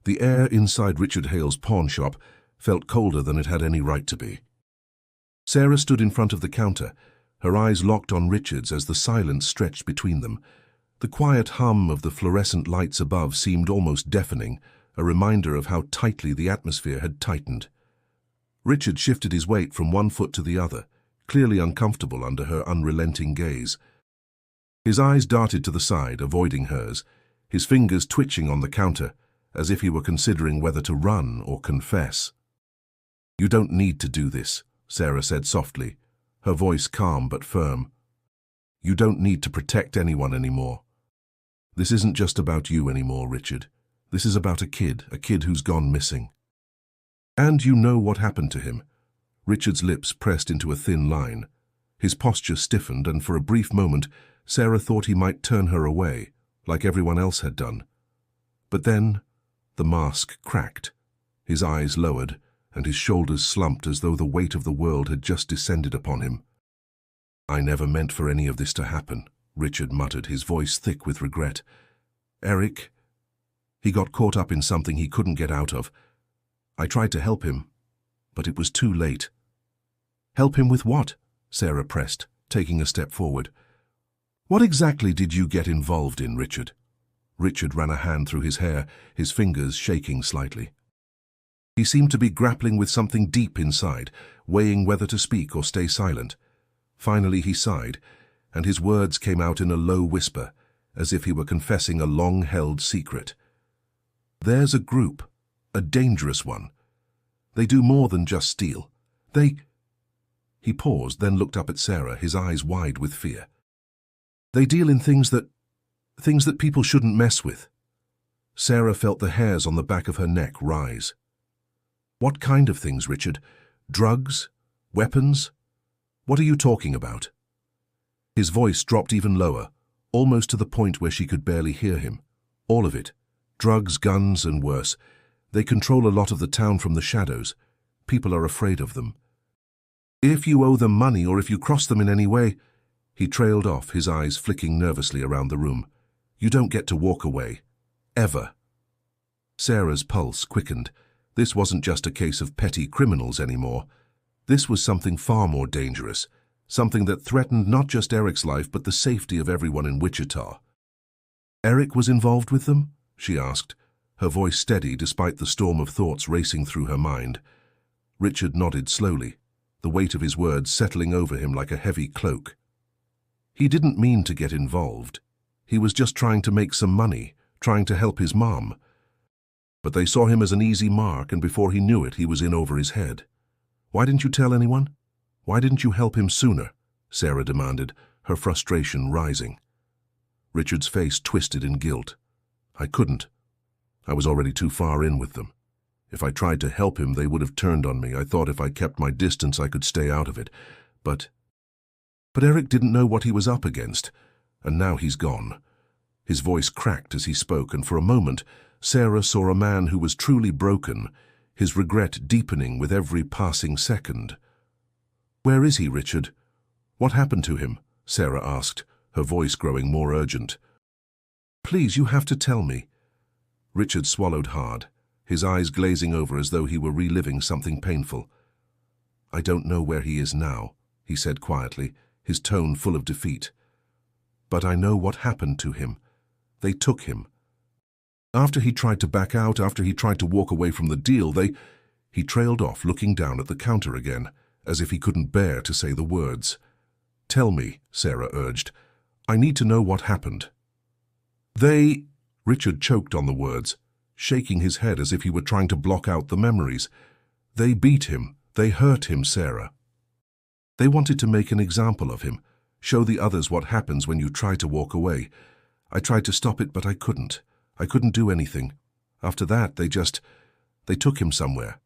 The air inside Richard Hale's pawn shop felt colder than it had any right to be. Sarah stood in front of the counter, her eyes locked on Richard's as the silence stretched between them. The quiet hum of the fluorescent lights above seemed almost deafening, a reminder of how tightly the atmosphere had tightened. Richard shifted his weight from one foot to the other, clearly uncomfortable under her unrelenting gaze. His eyes darted to the side, avoiding hers, his fingers twitching on the counter, as if he were considering whether to run or confess. "You don't need to do this," Sarah said softly, her voice calm but firm. "You don't need to protect anyone anymore. This isn't just about you anymore, Richard. This is about a kid who's gone missing. And you know what happened to him." Richard's lips pressed into a thin line. His posture stiffened, and for a brief moment, Sarah thought he might turn her away, like everyone else had done. But then, the mask cracked. His eyes lowered, and his shoulders slumped as though the weight of the world had just descended upon him. "I never meant for any of this to happen," Richard muttered, his voice thick with regret. "Eric, he got caught up in something he couldn't get out of. I tried to help him, but it was too late." "Help him with what?" Sarah pressed, taking a step forward. "What exactly did you get involved in, Richard?" Richard ran a hand through his hair, his fingers shaking slightly. He seemed to be grappling with something deep inside, weighing whether to speak or stay silent. Finally he sighed, and his words came out in a low whisper, as if he were confessing a long-held secret. "There's a group, a dangerous one. They do more than just steal. He paused, then looked up at Sarah, his eyes wide with fear. "They deal in things that people shouldn't mess with." Sarah felt the hairs on the back of her neck rise. "What kind of things, Richard? Drugs? Weapons? What are you talking about?" His voice dropped even lower, almost to the point where she could barely hear him. "All of it. Drugs, guns, and worse. They control a lot of the town from the shadows. People are afraid of them. If you owe them money or if you cross them in any way—" He trailed off, his eyes flicking nervously around the room. "You don't get to walk away. Ever." Sarah's pulse quickened. This wasn't just a case of petty criminals anymore. This was something far more dangerous, something that threatened not just Eric's life but the safety of everyone in Wichita. "Eric was involved with them?" she asked, her voice steady despite the storm of thoughts racing through her mind. Richard nodded slowly, the weight of his words settling over him like a heavy cloak. He didn't mean to get involved. He was just trying to make some money, trying to help his mom. But they saw him as an easy mark, and before he knew it, he was in over his head. "Why didn't you tell anyone? Why didn't you help him sooner?" Sarah demanded, her frustration rising. Richard's face twisted in guilt. "I couldn't. I was already too far in with them. If I tried to help him, they would have turned on me. I thought if I kept my distance, I could stay out of it. But Eric didn't know what he was up against, and now he's gone." His voice cracked as he spoke, and for a moment, Sarah saw a man who was truly broken, his regret deepening with every passing second. "Where is he, Richard? What happened to him?" Sarah asked, her voice growing more urgent. "Please, you have to tell me." Richard swallowed hard, his eyes glazing over as though he were reliving something painful. "I don't know where he is now," he said quietly, his tone full of defeat. "But I know what happened to him. They took him. After he tried to back out, after he tried to walk away from the deal, He trailed off, looking down at the counter again, as if he couldn't bear to say the words. "Tell me," Sarah urged. "I need to know what happened." Richard choked on the words, shaking his head as if he were trying to block out the memories. "They beat him. They hurt him, Sarah. They wanted to make an example of him, show the others what happens when you try to walk away. I tried to stop it, but I couldn't. I couldn't do anything. After that, they took him somewhere.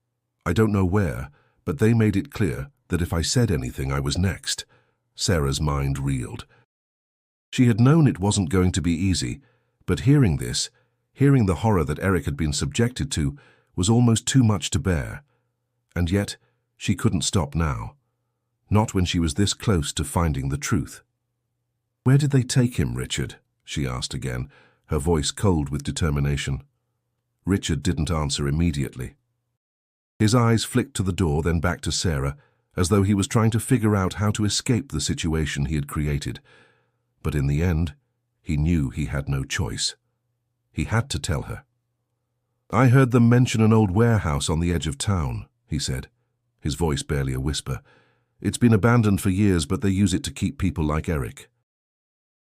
I don't know where, but they made it clear that if I said anything, I was next." Sarah's mind reeled. She had known it wasn't going to be easy, but hearing the horror that Eric had been subjected to, was almost too much to bear. And yet, she couldn't stop now. Not when she was this close to finding the truth. "Where did they take him, Richard?" she asked again, her voice cold with determination. Richard didn't answer immediately. His eyes flicked to the door, then back to Sarah, as though he was trying to figure out how to escape the situation he had created. But in the end, he knew he had no choice. He had to tell her. "I heard them mention an old warehouse on the edge of town," he said, his voice barely a whisper. "It's been abandoned for years, but they use it to keep people like Eric.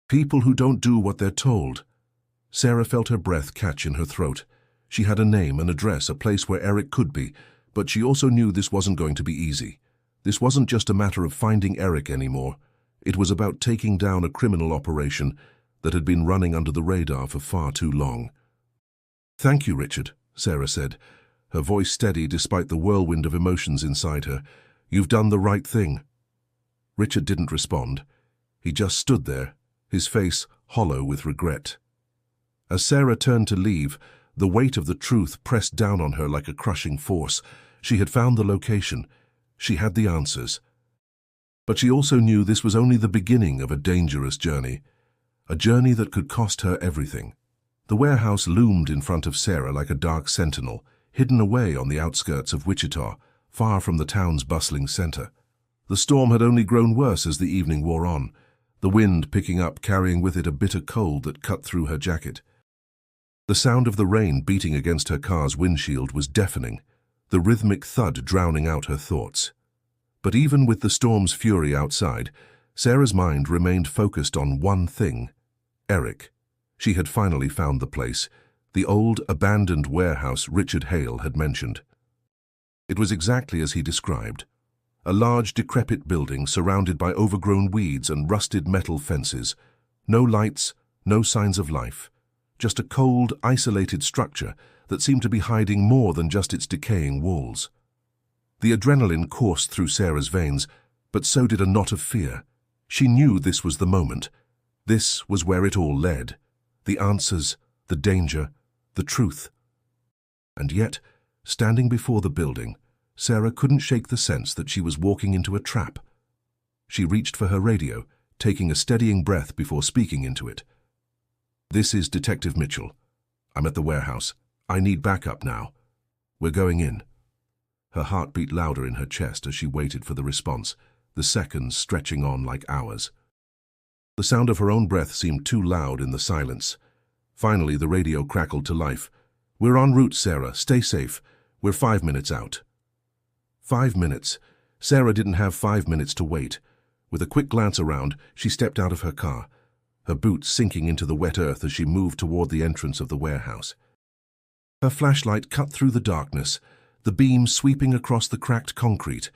People who don't do what they're told." Sarah felt her breath catch in her throat. She had a name, an address, a place where Eric could be, but she also knew this wasn't going to be easy. This wasn't just a matter of finding Eric anymore. It was about taking down a criminal operation that had been running under the radar for far too long. "Thank you, Richard," Sarah said, her voice steady despite the whirlwind of emotions inside her. "You've done the right thing." Richard didn't respond. He just stood there, his face hollow with regret. As Sarah turned to leave, the weight of the truth pressed down on her like a crushing force. She had found the location. She had the answers. But she also knew this was only the beginning of a dangerous journey, a journey that could cost her everything. The warehouse loomed in front of Sarah like a dark sentinel, hidden away on the outskirts of Wichita, far from the town's bustling center. The storm had only grown worse as the evening wore on, the wind picking up, carrying with it a bitter cold that cut through her jacket. The sound of the rain beating against her car's windshield was deafening, the rhythmic thud drowning out her thoughts. But even with the storm's fury outside, Sarah's mind remained focused on one thing: Eric. She had finally found the place, the old, abandoned warehouse Richard Hale had mentioned. It was exactly as he described. A large, decrepit building surrounded by overgrown weeds and rusted metal fences. No lights, no signs of life. Just a cold, isolated structure that seemed to be hiding more than just its decaying walls. The adrenaline coursed through Sarah's veins, but so did a knot of fear. She knew this was the moment. This was where it all led. The answers, the danger, the truth. And yet, standing before the building, Sarah couldn't shake the sense that she was walking into a trap. She reached for her radio, taking a steadying breath before speaking into it. "This is Detective Mitchell. I'm at the warehouse. I need backup now. We're going in." Her heart beat louder in her chest as she waited for the response, the seconds stretching on like hours. The sound of her own breath seemed too loud in the silence. Finally, the radio crackled to life. "We're en route, Sarah. Stay safe. We're 5 minutes out." 5 minutes. Sarah didn't have 5 minutes to wait. With a quick glance around, she stepped out of her car, her boots sinking into the wet earth as she moved toward the entrance of the warehouse. Her flashlight cut through the darkness, the beam sweeping across the cracked concrete,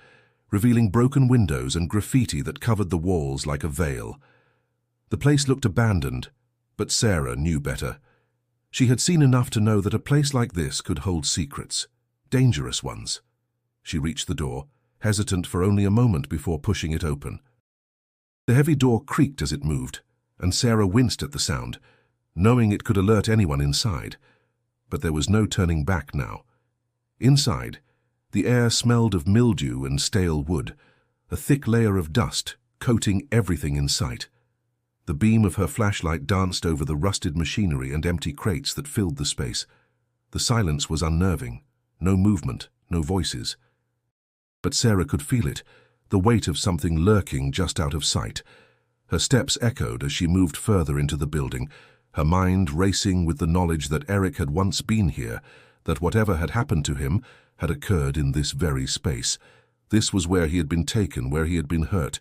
revealing broken windows and graffiti that covered the walls like a veil. The place looked abandoned, but Sarah knew better. She had seen enough to know that a place like this could hold secrets, dangerous ones. She reached the door, hesitant for only a moment before pushing it open. The heavy door creaked as it moved, and Sarah winced at the sound, knowing it could alert anyone inside. But there was no turning back now. Inside, the air smelled of mildew and stale wood, a thick layer of dust coating everything in sight. The beam of her flashlight danced over the rusted machinery and empty crates that filled the space. The silence was unnerving. No movement, no voices. But Sarah could feel it, the weight of something lurking just out of sight. Her steps echoed as she moved further into the building, her mind racing with the knowledge that Eric had once been here, that whatever had happened to him had occurred in this very space. This was where he had been taken, where he had been hurt,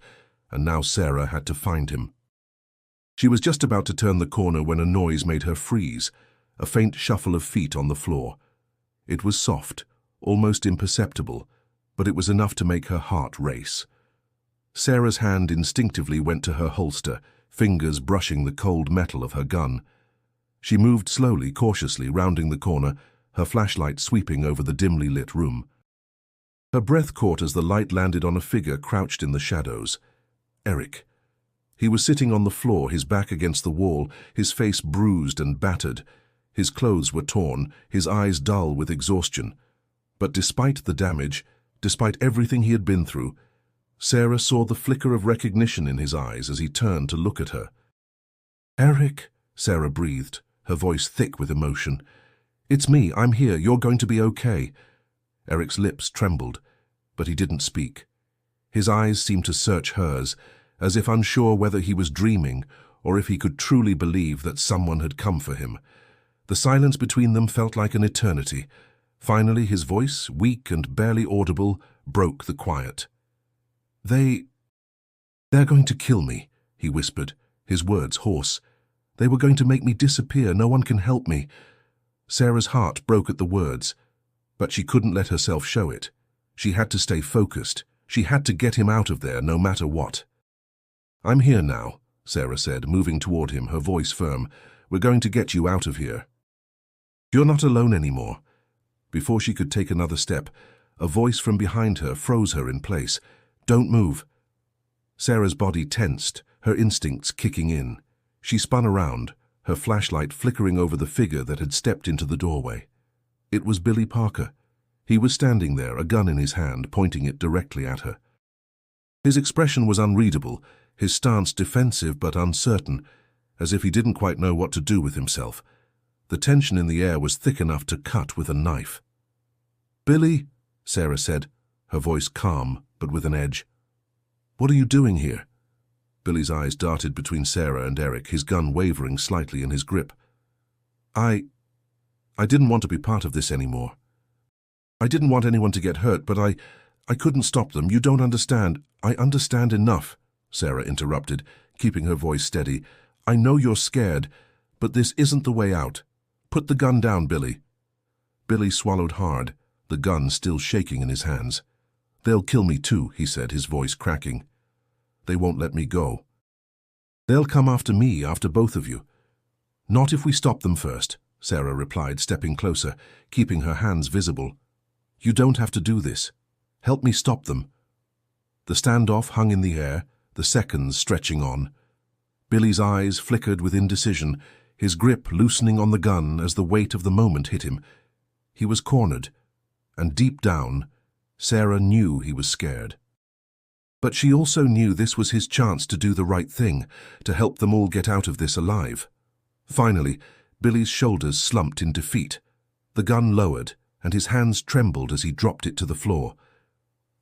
and now Sarah had to find him. She was just about to turn the corner when a noise made her freeze, a faint shuffle of feet on the floor. It was soft, almost imperceptible, but it was enough to make her heart race. Sarah's hand instinctively went to her holster, fingers brushing the cold metal of her gun. She moved slowly, cautiously, rounding the corner, her flashlight sweeping over the dimly lit room. Her breath caught as the light landed on a figure crouched in the shadows. Eric. He was sitting on the floor, his back against the wall, his face bruised and battered. His clothes were torn, his eyes dull with exhaustion. But despite the damage, despite everything he had been through, Sarah saw the flicker of recognition in his eyes as he turned to look at her. "Eric," Sarah breathed, her voice thick with emotion. "It's me, I'm here, you're going to be okay." Eric's lips trembled, but he didn't speak. His eyes seemed to search hers, as if unsure whether he was dreaming or if he could truly believe that someone had come for him. The silence between them felt like an eternity. Finally, his voice, weak and barely audible, broke the quiet. They're going to kill me," he whispered, his words hoarse. "They were going to make me disappear. No one can help me." Sarah's heart broke at the words, but she couldn't let herself show it. She had to stay focused. She had to get him out of there, no matter what. "I'm here now," Sarah said, moving toward him, her voice firm. "We're going to get you out of here. You're not alone anymore." Before she could take another step, a voice from behind her froze her in place. "Don't move." Sarah's body tensed, her instincts kicking in. She spun around, her flashlight flickering over the figure that had stepped into the doorway. It was Billy Parker. He was standing there, a gun in his hand, pointing it directly at her. His expression was unreadable, his stance defensive but uncertain, as if he didn't quite know what to do with himself. The tension in the air was thick enough to cut with a knife. "Billy," Sarah said, her voice calm but with an edge. "What are you doing here?" Billy's eyes darted between Sarah and Eric, his gun wavering slightly in his grip. I didn't want to be part of this anymore. I didn't want anyone to get hurt, but I couldn't stop them. You don't understand." "I understand enough," Sarah interrupted, keeping her voice steady. "I know you're scared, but this isn't the way out. Put the gun down, Billy." Billy swallowed hard, the gun still shaking in his hands. "They'll kill me too," he said, his voice cracking. "They won't let me go. They'll come after me, after both of you." "Not if we stop them first," Sarah replied, stepping closer, keeping her hands visible. "You don't have to do this. Help me stop them." The standoff hung in the air, the seconds stretching on. Billy's eyes flickered with indecision, his grip loosening on the gun as the weight of the moment hit him. He was cornered, and deep down, Sarah knew he was scared. But she also knew this was his chance to do the right thing, to help them all get out of this alive. Finally, Billy's shoulders slumped in defeat. The gun lowered, and his hands trembled as he dropped it to the floor.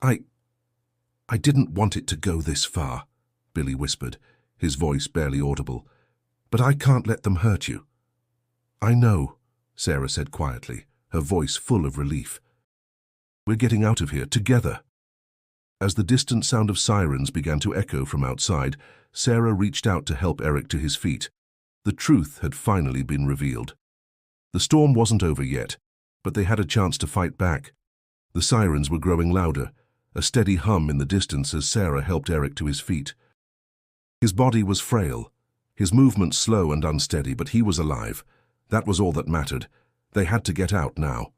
I didn't want it to go this far," Billy whispered, his voice barely audible. "But I can't let them hurt you." "I know," Sarah said quietly, her voice full of relief. "We're getting out of here, together." As the distant sound of sirens began to echo from outside, Sarah reached out to help Eric to his feet. The truth had finally been revealed. The storm wasn't over yet, but they had a chance to fight back. The sirens were growing louder, a steady hum in the distance as Sarah helped Eric to his feet. His body was frail, his movements slow and unsteady, but he was alive. That was all that mattered. They had to get out now.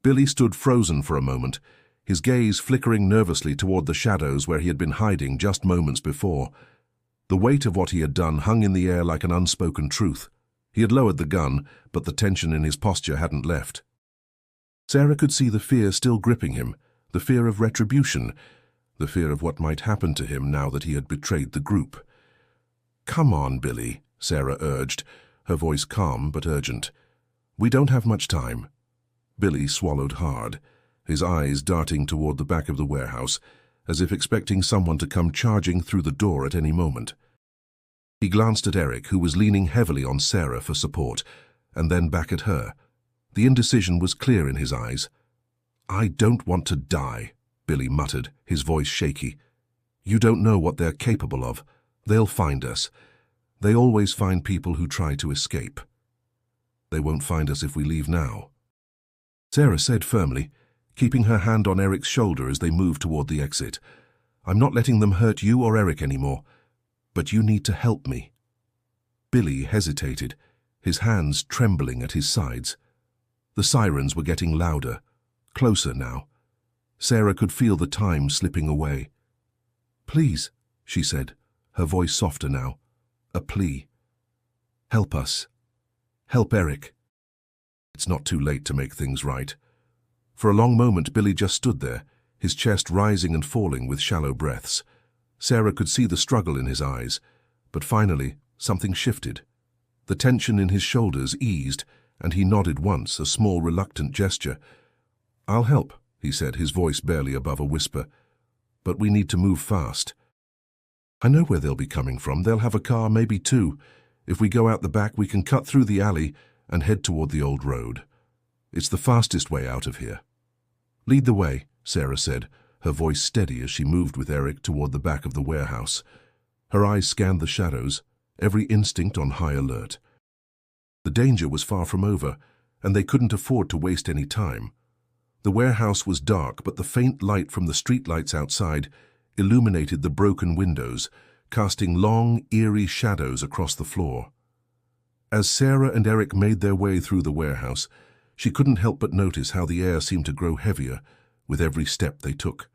Billy stood frozen for a moment, his gaze flickering nervously toward the shadows where he had been hiding just moments before. The weight of what he had done hung in the air like an unspoken truth. He had lowered the gun, but the tension in his posture hadn't left. Sarah could see the fear still gripping him, the fear of retribution, the fear of what might happen to him now that he had betrayed the group. "Come on, Billy," Sarah urged, her voice calm but urgent. "We don't have much time." Billy swallowed hard, his eyes darting toward the back of the warehouse, as if expecting someone to come charging through the door at any moment. He glanced at Eric, who was leaning heavily on Sarah for support, and then back at her. The indecision was clear in his eyes. "I don't want to die," Billy muttered, his voice shaky. "You don't know what they're capable of. They'll find us. They always find people who try to escape. They won't find us if we leave now," Sarah said firmly, keeping her hand on Eric's shoulder as they moved toward the exit. "I'm not letting them hurt you or Eric anymore, but you need to help me." Billy hesitated, his hands trembling at his sides. The sirens were getting louder, closer now. Sarah could feel the time slipping away. "Please," she said, her voice softer now, a plea. "Help us. Help Eric." It's not too late to make things right. For a long moment, Billy just stood there, his chest rising and falling with shallow breaths. Sarah could see the struggle in his eyes, but finally, something shifted. The tension in his shoulders eased, and he nodded once, a small, reluctant gesture. "I'll help," he said, his voice barely above a whisper. "But we need to move fast. I know where they'll be coming from. They'll have a car, maybe two. If we go out the back, we can cut through the alley and head toward the old road. It's the fastest way out of here." "Lead the way," Sarah said, her voice steady as she moved with Eric toward the back of the warehouse. Her eyes scanned the shadows, every instinct on high alert. The danger was far from over, and they couldn't afford to waste any time. The warehouse was dark, but the faint light from the streetlights outside illuminated the broken windows, casting long, eerie shadows across the floor. As Sarah and Eric made their way through the warehouse, she couldn't help but notice how the air seemed to grow heavier with every step they took.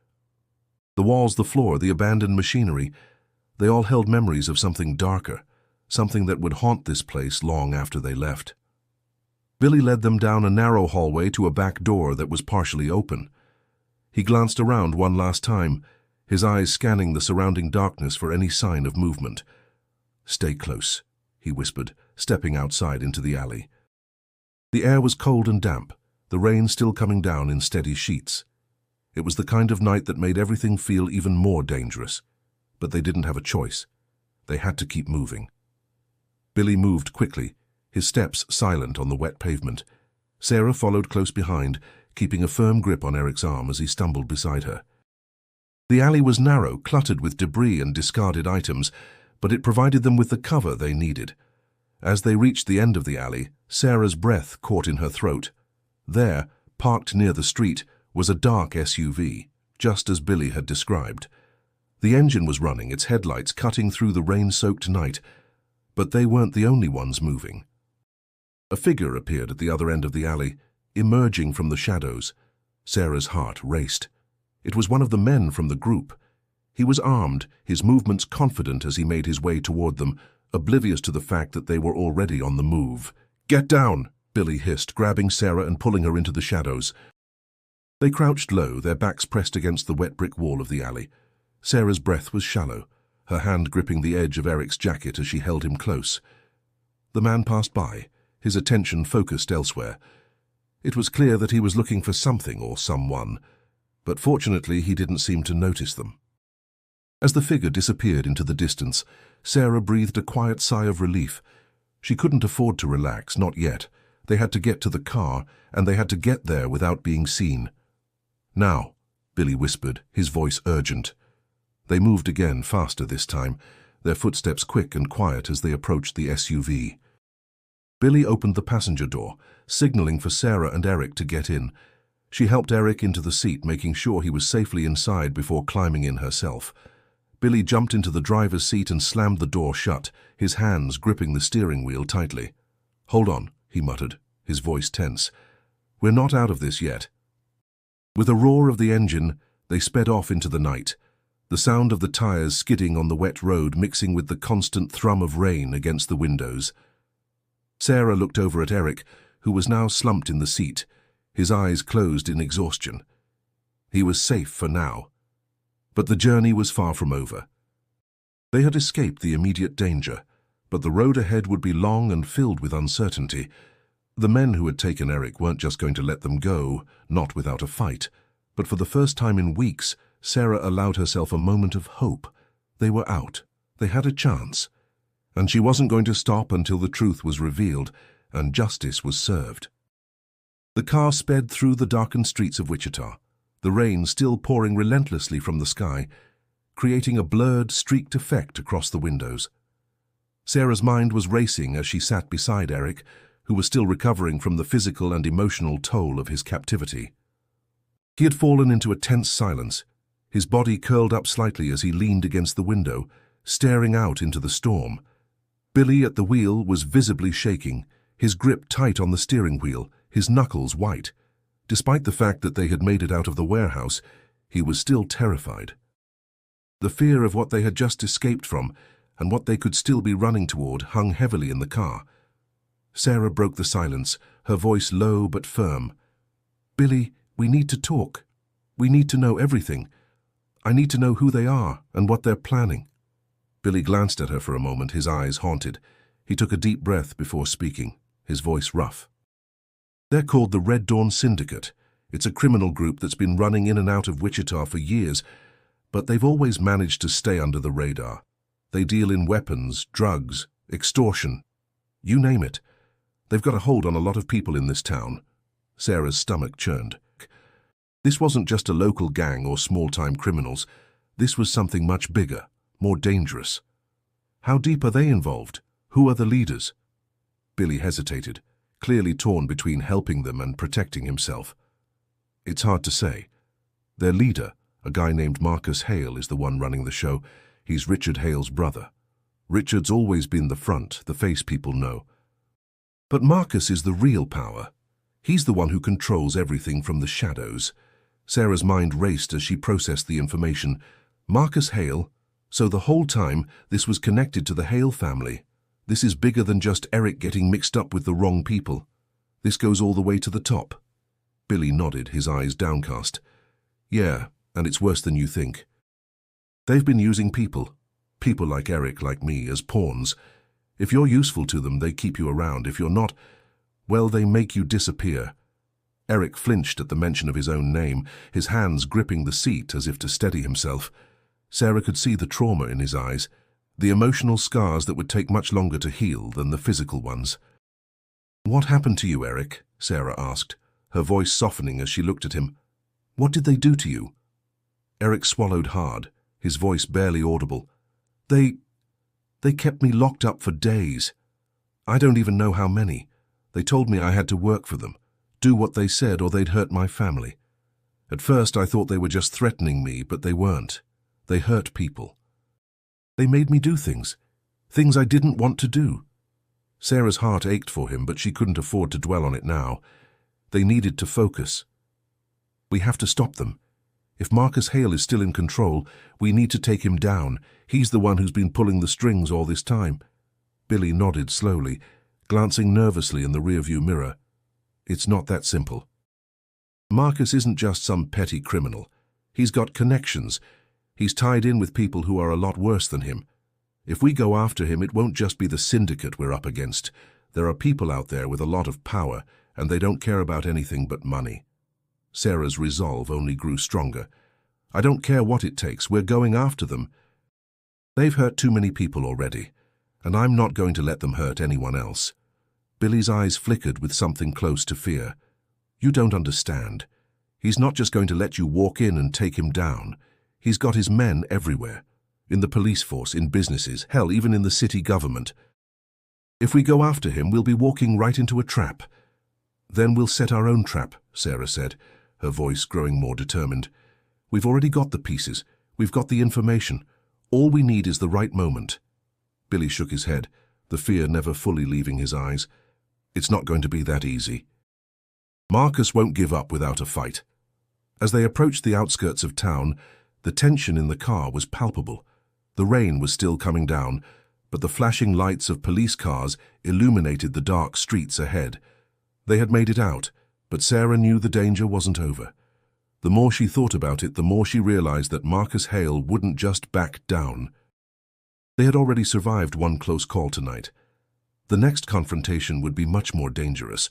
The walls, the floor, the abandoned machinery, they all held memories of something darker, something that would haunt this place long after they left. Billy led them down a narrow hallway to a back door that was partially open. He glanced around one last time, his eyes scanning the surrounding darkness for any sign of movement. "Stay close," he whispered, stepping outside into the alley. The air was cold and damp, the rain still coming down in steady sheets. It was the kind of night that made everything feel even more dangerous. But they didn't have a choice. They had to keep moving. Billy moved quickly, his steps silent on the wet pavement. Sarah followed close behind, keeping a firm grip on Eric's arm as he stumbled beside her. The alley was narrow, cluttered with debris and discarded items, but it provided them with the cover they needed. As they reached the end of the alley, Sarah's breath caught in her throat. There, parked near the street, was a dark SUV, just as Billy had described. The engine was running, its headlights cutting through the rain-soaked night, but they weren't the only ones moving. A figure appeared at the other end of the alley, emerging from the shadows. Sarah's heart raced. It was one of the men from the group. He was armed, his movements confident as he made his way toward them, oblivious to the fact that they were already on the move. "Get down!" Billy hissed, grabbing Sarah and pulling her into the shadows. They crouched low, their backs pressed against the wet brick wall of the alley. Sarah's breath was shallow, her hand gripping the edge of Eric's jacket as she held him close. The man passed by, his attention focused elsewhere. It was clear that he was looking for something or someone, but fortunately he didn't seem to notice them. As the figure disappeared into the distance, Sarah breathed a quiet sigh of relief. She couldn't afford to relax, not yet. They had to get to the car, and they had to get there without being seen. "Now," Billy whispered, his voice urgent. They moved again, faster this time, their footsteps quick and quiet as they approached the SUV. Billy opened the passenger door, signaling for Sarah and Eric to get in. She helped Eric into the seat, making sure he was safely inside before climbing in herself. Billy jumped into the driver's seat and slammed the door shut, his hands gripping the steering wheel tightly. "Hold on," he muttered, his voice tense. "We're not out of this yet." With a roar of the engine, they sped off into the night, the sound of the tires skidding on the wet road mixing with the constant thrum of rain against the windows. Sarah looked over at Eric, who was now slumped in the seat, his eyes closed in exhaustion. He was safe for now. But the journey was far from over. They had escaped the immediate danger, but the road ahead would be long and filled with uncertainty. The men who had taken Eric weren't just going to let them go, not without a fight, but for the first time in weeks, Sarah allowed herself a moment of hope. They were out. They had a chance. And she wasn't going to stop until the truth was revealed and justice was served. The car sped through the darkened streets of Wichita, the rain still pouring relentlessly from the sky, creating a blurred, streaked effect across the windows. Sarah's mind was racing as she sat beside Eric, who was still recovering from the physical and emotional toll of his captivity. He had fallen into a tense silence, his body curled up slightly as he leaned against the window, staring out into the storm. Billy at the wheel was visibly shaking, his grip tight on the steering wheel, his knuckles white. Despite the fact that they had made it out of the warehouse, he was still terrified. The fear of what they had just escaped from and what they could still be running toward hung heavily in the car. Sarah broke the silence, her voice low but firm. "Billy, we need to talk. We need to know everything. I need to know who they are and what they're planning." Billy glanced at her for a moment, his eyes haunted. He took a deep breath before speaking, his voice rough. "They're called the Red Dawn Syndicate. It's a criminal group that's been running in and out of Wichita for years, but they've always managed to stay under the radar. They deal in weapons, drugs, extortion. You name it. They've got a hold on a lot of people in this town." Sarah's stomach churned. This wasn't just a local gang or small-time criminals. This was something much bigger, more dangerous. "How deep are they involved? Who are the leaders?" Billy hesitated, clearly torn between helping them and protecting himself. "It's hard to say. Their leader, a guy named Marcus Hale, is the one running the show. He's Richard Hale's brother. Richard's always been the front, the face people know. But Marcus is the real power. He's the one who controls everything from the shadows." Sarah's mind raced as she processed the information. Marcus Hale? So the whole time this was connected to the Hale family. This is bigger than just Eric getting mixed up with the wrong people. This goes all the way to the top. Billy nodded, his eyes downcast. "Yeah, and it's worse than you think. They've been using people like Eric, like me, as pawns. If you're useful to them, they keep you around. If you're not, well, they make you disappear." Eric flinched at the mention of his own name, his hands gripping the seat as if to steady himself. Sarah could see the trauma in his eyes, the emotional scars that would take much longer to heal than the physical ones. "What happened to you, Eric?" Sarah asked, her voice softening as she looked at him. "What did they do to you?" Eric swallowed hard, his voice barely audible. They kept me locked up for days. I don't even know how many. They told me I had to work for them, do what they said, or they'd hurt my family. At first I thought they were just threatening me, but they weren't. They hurt people. They made me do things I didn't want to do." Sarah's heart ached for him, but she couldn't afford to dwell on it now. They needed to focus. "We have to stop them. If Marcus Hale is still in control, we need to take him down. He's the one who's been pulling the strings all this time." Billy nodded slowly, glancing nervously in the rearview mirror. "It's not that simple. Marcus isn't just some petty criminal. He's got connections. He's tied in with people who are a lot worse than him. If we go after him, it won't just be the syndicate we're up against. There are people out there with a lot of power, and they don't care about anything but money." Sarah's resolve only grew stronger. "I don't care what it takes. We're going after them. They've hurt too many people already, and I'm not going to let them hurt anyone else." Billy's eyes flickered with something close to fear. "You don't understand. He's not just going to let you walk in and take him down. He's got his men everywhere. In the police force, in businesses, hell, even in the city government. If we go after him, we'll be walking right into a trap." "Then we'll set our own trap," Sarah said, her voice growing more determined. "We've already got the pieces. We've got the information. All we need is the right moment." Billy shook his head, the fear never fully leaving his eyes. "It's not going to be that easy. Marcus won't give up without a fight." As they approached the outskirts of town, the tension in the car was palpable. The rain was still coming down, but the flashing lights of police cars illuminated the dark streets ahead. They had made it out, but Sarah knew the danger wasn't over. The more she thought about it, the more she realized that Marcus Hale wouldn't just back down. They had already survived one close call tonight. The next confrontation would be much more dangerous.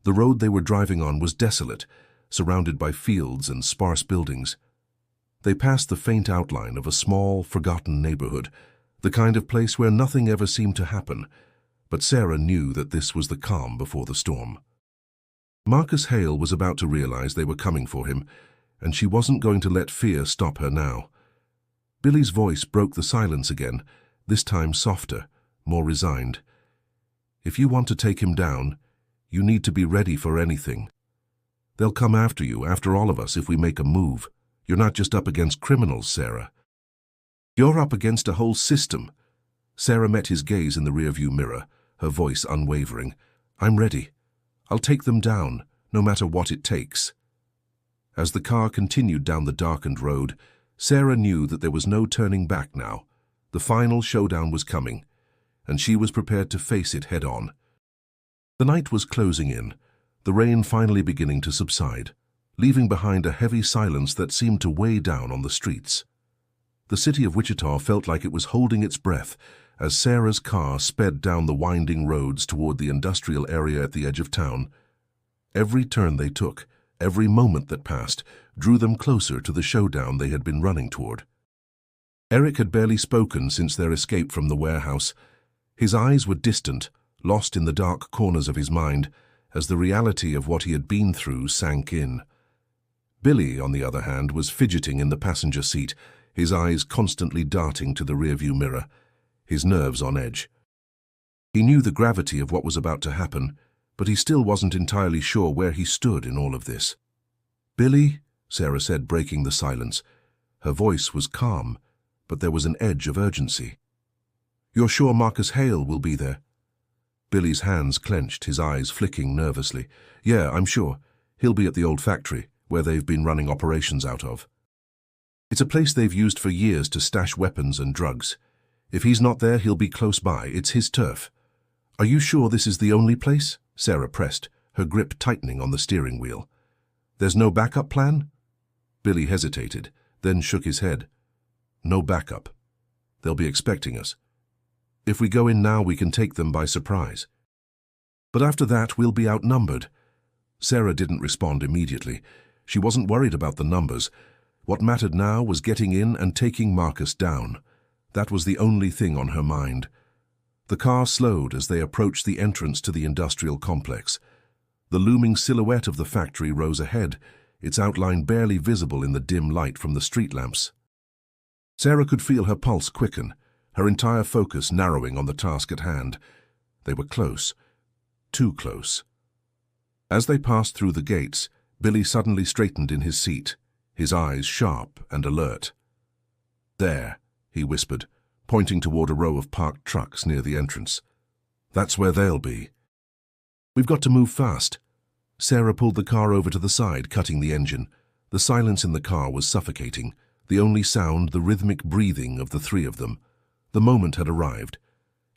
The road they were driving on was desolate, surrounded by fields and sparse buildings. They passed the faint outline of a small, forgotten neighborhood, the kind of place where nothing ever seemed to happen, but Sarah knew that this was the calm before the storm. Marcus Hale was about to realize they were coming for him, and she wasn't going to let fear stop her now. Billy's voice broke the silence again, this time softer, more resigned. "If you want to take him down, you need to be ready for anything. They'll come after you, after all of us, if we make a move. You're not just up against criminals, Sarah. You're up against a whole system." Sarah met his gaze in the rearview mirror, her voice unwavering. "I'm ready. I'll take them down, no matter what it takes." As the car continued down the darkened road, Sarah knew that there was no turning back now. The final showdown was coming, and she was prepared to face it head-on. The night was closing in, the rain finally beginning to subside, leaving behind a heavy silence that seemed to weigh down on the streets. The city of Wichita felt like it was holding its breath as Sarah's car sped down the winding roads toward the industrial area at the edge of town. Every turn they took, every moment that passed, drew them closer to the showdown they had been running toward. Eric had barely spoken since their escape from the warehouse. His eyes were distant, lost in the dark corners of his mind, as the reality of what he had been through sank in. Billy, on the other hand, was fidgeting in the passenger seat, his eyes constantly darting to the rearview mirror, his nerves on edge. He knew the gravity of what was about to happen, but he still wasn't entirely sure where he stood in all of this. "Billy," Sarah said, breaking the silence. Her voice was calm, but there was an edge of urgency. "You're sure Marcus Hale will be there?" Billy's hands clenched, his eyes flicking nervously. "Yeah, I'm sure. He'll be at the old factory, where they've been running operations out of. It's a place they've used for years to stash weapons and drugs. If he's not there, he'll be close by. It's his turf." "Are you sure this is the only place?" Sarah pressed, her grip tightening on the steering wheel. "There's no backup plan?" Billy hesitated, then shook his head. "No backup. They'll be expecting us. If we go in now, we can take them by surprise. But after that, we'll be outnumbered." Sarah didn't respond immediately. She wasn't worried about the numbers. What mattered now was getting in and taking Marcus down. That was the only thing on her mind. The car slowed as they approached the entrance to the industrial complex. The looming silhouette of the factory rose ahead, its outline barely visible in the dim light from the street lamps. Sarah could feel her pulse quicken, her entire focus narrowing on the task at hand. They were close. Too close. As they passed through the gates, Billy suddenly straightened in his seat, his eyes sharp and alert. "There," he whispered, pointing toward a row of parked trucks near the entrance. "That's where they'll be." "We've got to move fast." Sarah pulled the car over to the side, cutting the engine. The silence in the car was suffocating, the only sound the rhythmic breathing of the three of them. The moment had arrived.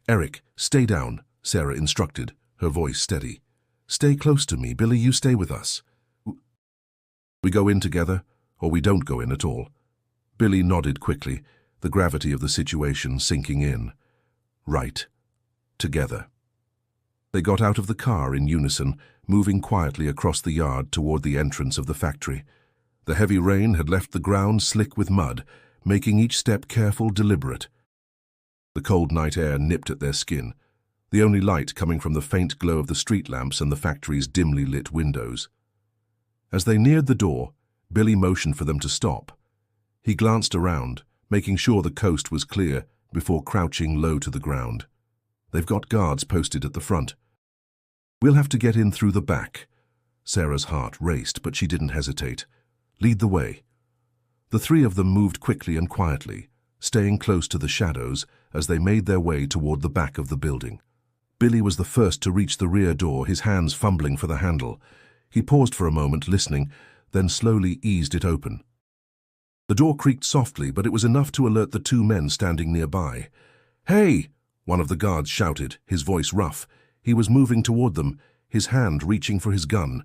"Eric, stay down," Sarah instructed, her voice steady. "Stay close to me, Billy, you stay with us. We go in together, or we don't go in at all." Billy nodded quickly, the gravity of the situation sinking in. "Right. Together." They got out of the car in unison, moving quietly across the yard toward the entrance of the factory. The heavy rain had left the ground slick with mud, making each step careful, deliberate. The cold night air nipped at their skin, the only light coming from the faint glow of the street lamps and the factory's dimly lit windows. As they neared the door, Billy motioned for them to stop. He glanced around, making sure the coast was clear before crouching low to the ground. "They've got guards posted at the front. We'll have to get in through the back." Sarah's heart raced, but she didn't hesitate. "Lead the way." The three of them moved quickly and quietly, staying close to the shadows as they made their way toward the back of the building. Billy was the first to reach the rear door, his hands fumbling for the handle. He paused for a moment, listening, then slowly eased it open. The door creaked softly, but it was enough to alert the two men standing nearby. "Hey!" one of the guards shouted, his voice rough. He was moving toward them, his hand reaching for his gun.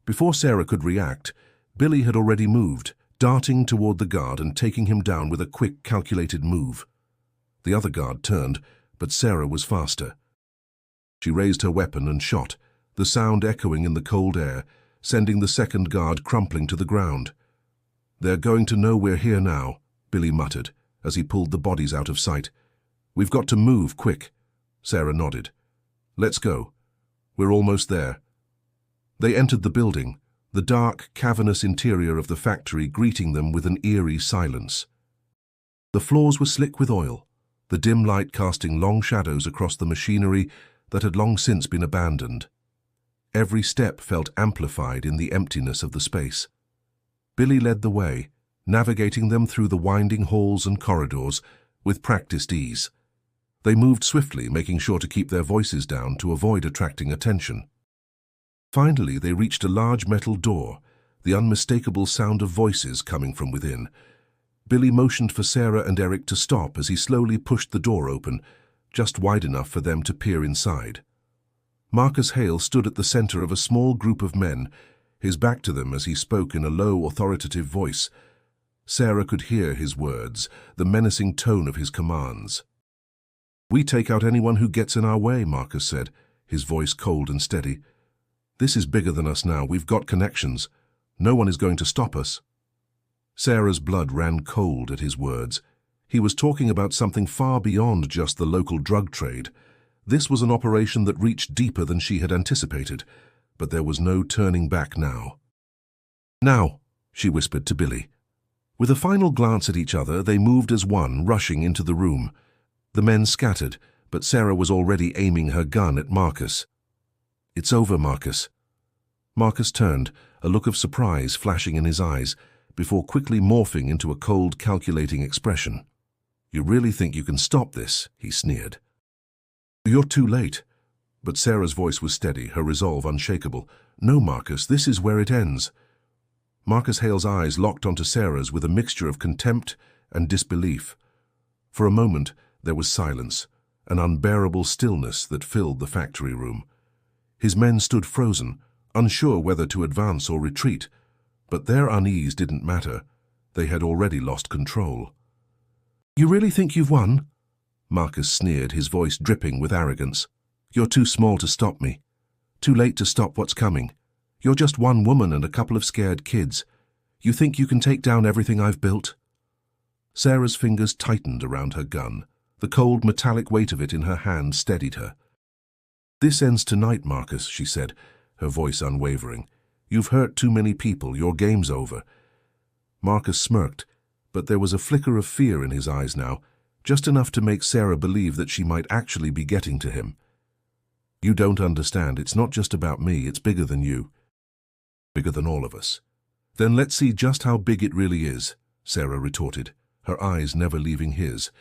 Before Sarah could react, Billy had already moved, darting toward the guard and taking him down with a quick, calculated move. The other guard turned, but Sarah was faster. She raised her weapon and shot, the sound echoing in the cold air, sending the second guard crumpling to the ground. "They're going to know we're here now," Billy muttered as he pulled the bodies out of sight. "We've got to move, quick." Sarah nodded. "Let's go. We're almost there." They entered the building, the dark, cavernous interior of the factory greeting them with an eerie silence. The floors were slick with oil, the dim light casting long shadows across the machinery that had long since been abandoned. Every step felt amplified in the emptiness of the space. Billy led the way, navigating them through the winding halls and corridors with practiced ease. They moved swiftly, making sure to keep their voices down to avoid attracting attention. Finally, they reached a large metal door, the unmistakable sound of voices coming from within. Billy motioned for Sarah and Eric to stop as he slowly pushed the door open, just wide enough for them to peer inside. Marcus Hale stood at the center of a small group of men, his back to them as he spoke in a low, authoritative voice. Sarah could hear his words, the menacing tone of his commands. "We take out anyone who gets in our way," Marcus said, his voice cold and steady. "This is bigger than us now. We've got connections. No one is going to stop us." Sarah's blood ran cold at his words. He was talking about something far beyond just the local drug trade. This was an operation that reached deeper than she had anticipated, but there was no turning back now. "Now," she whispered to Billy. With a final glance at each other, they moved as one, rushing into the room. The men scattered, but Sarah was already aiming her gun at Marcus. "It's over, Marcus." Marcus turned, a look of surprise flashing in his eyes, before quickly morphing into a cold, calculating expression. "You really think you can stop this?" he sneered. "You're too late." But Sarah's voice was steady, her resolve unshakable. "No, Marcus, this is where it ends." Marcus Hale's eyes locked onto Sarah's with a mixture of contempt and disbelief. For a moment, there was silence, an unbearable stillness that filled the factory room. His men stood frozen, unsure whether to advance or retreat, but their unease didn't matter. They had already lost control. "You really think you've won?" Marcus sneered, his voice dripping with arrogance. "You're too small to stop me. Too late to stop what's coming. You're just one woman and a couple of scared kids. You think you can take down everything I've built?" Sarah's fingers tightened around her gun. The cold, metallic weight of it in her hand steadied her. "This ends tonight, Marcus," she said, her voice unwavering. "You've hurt too many people. Your game's over." Marcus smirked, but there was a flicker of fear in his eyes now, just enough to make Sarah believe that she might actually be getting to him. "You don't understand. It's not just about me. It's bigger than you. Bigger than all of us." "Then let's see just how big it really is," Sarah retorted, her eyes never leaving his.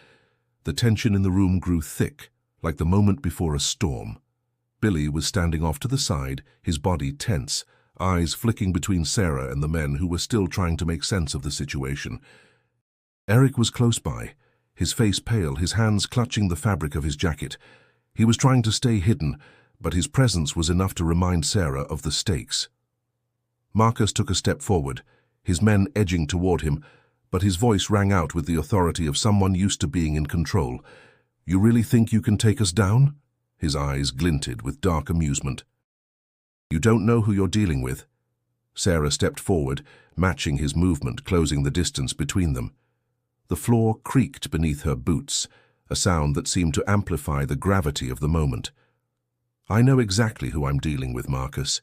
The tension in the room grew thick, like the moment before a storm. Billy was standing off to the side, his body tense, eyes flicking between Sarah and the men who were still trying to make sense of the situation. Eric was close by, his face pale, his hands clutching the fabric of his jacket. He was trying to stay hidden, but his presence was enough to remind Sarah of the stakes. Marcus took a step forward, his men edging toward him, but his voice rang out with the authority of someone used to being in control. "You really think you can take us down?" His eyes glinted with dark amusement. "You don't know who you're dealing with." Sarah stepped forward, matching his movement, closing the distance between them. The floor creaked beneath her boots, a sound that seemed to amplify the gravity of the moment. "I know exactly who I'm dealing with, Marcus.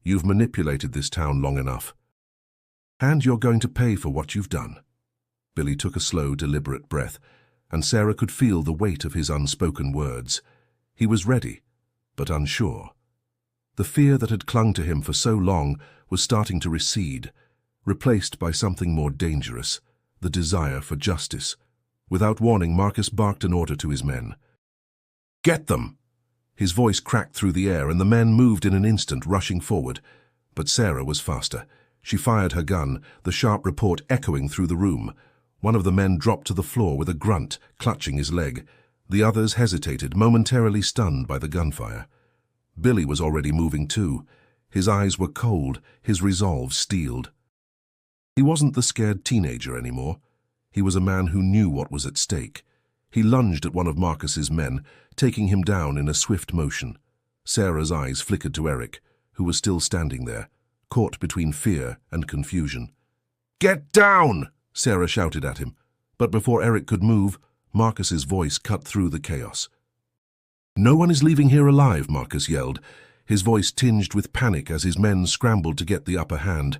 You've manipulated this town long enough. And you're going to pay for what you've done." Billy took a slow, deliberate breath, and Sarah could feel the weight of his unspoken words. He was ready, but unsure. The fear that had clung to him for so long was starting to recede, replaced by something more dangerous, the desire for justice. Without warning, Marcus barked an order to his men. "Get them!" His voice cracked through the air, and the men moved in an instant, rushing forward. But Sarah was faster. She fired her gun, the sharp report echoing through the room. One of the men dropped to the floor with a grunt, clutching his leg. The others hesitated, momentarily stunned by the gunfire. Billy was already moving too. His eyes were cold, his resolve steeled. He wasn't the scared teenager anymore. He was a man who knew what was at stake. He lunged at one of Marcus's men, taking him down in a swift motion. Sarah's eyes flickered to Eric, who was still standing there, caught between fear and confusion. "Get down!" Sarah shouted at him. But before Eric could move, Marcus's voice cut through the chaos. "No one is leaving here alive," Marcus yelled, his voice tinged with panic as his men scrambled to get the upper hand.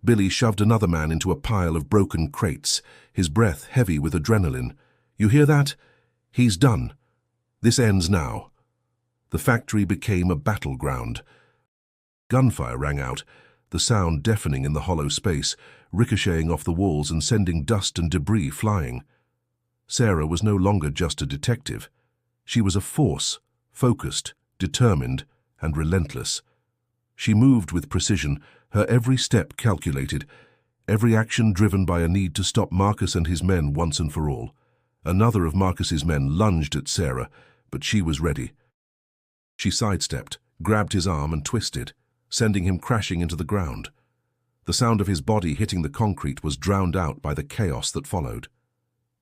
Billy shoved another man into a pile of broken crates, his breath heavy with adrenaline. "You hear that? He's done. This ends now." The factory became a battleground. Gunfire rang out, the sound deafening in the hollow space, ricocheting off the walls and sending dust and debris flying. Sarah was no longer just a detective. She was a force, focused, determined, and relentless. She moved with precision, her every step calculated, every action driven by a need to stop Marcus and his men once and for all. Another of Marcus's men lunged at Sarah, but she was ready. She sidestepped, grabbed his arm and twisted, sending him crashing into the ground. The sound of his body hitting the concrete was drowned out by the chaos that followed.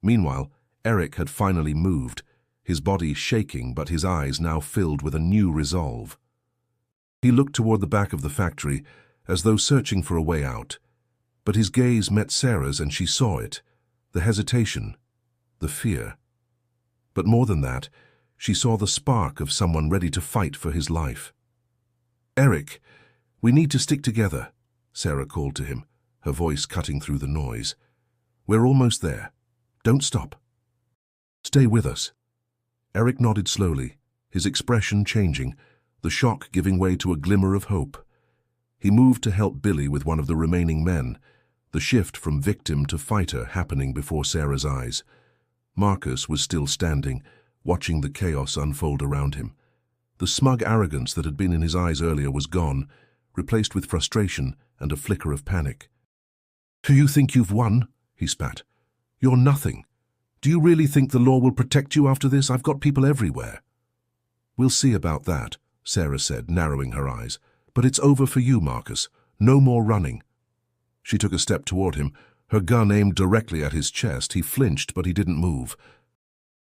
Meanwhile, Eric had finally moved, his body shaking but his eyes now filled with a new resolve. He looked toward the back of the factory, as though searching for a way out. But his gaze met Sarah's and she saw it, the hesitation, the fear. But more than that, she saw the spark of someone ready to fight for his life. "Eric, we need to stick together," Sarah called to him, her voice cutting through the noise. "We're almost there. Don't stop. Stay with us." Eric nodded slowly, his expression changing, the shock giving way to a glimmer of hope. He moved to help Billy with one of the remaining men, the shift from victim to fighter happening before Sarah's eyes. Marcus was still standing, watching the chaos unfold around him. The smug arrogance that had been in his eyes earlier was gone, replaced with frustration and a flicker of panic. "Do you think you've won?" he spat. "You're nothing. Do you really think the law will protect you after this? I've got people everywhere." "We'll see about that," Sarah said, narrowing her eyes. "But it's over for you, Marcus. No more running." She took a step toward him, her gun aimed directly at his chest. He flinched, but he didn't move.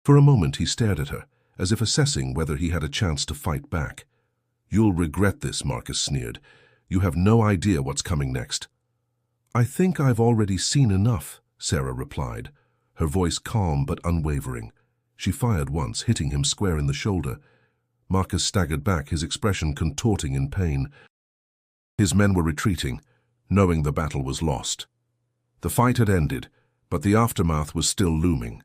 For a moment he stared at her, as if assessing whether he had a chance to fight back. "You'll regret this," Marcus sneered. "You have no idea what's coming next." "I think I've already seen enough," Sarah replied, her voice calm but unwavering. She fired once, hitting him square in the shoulder. Marcus staggered back, his expression contorting in pain. His men were retreating, knowing the battle was lost. The fight had ended, but the aftermath was still looming.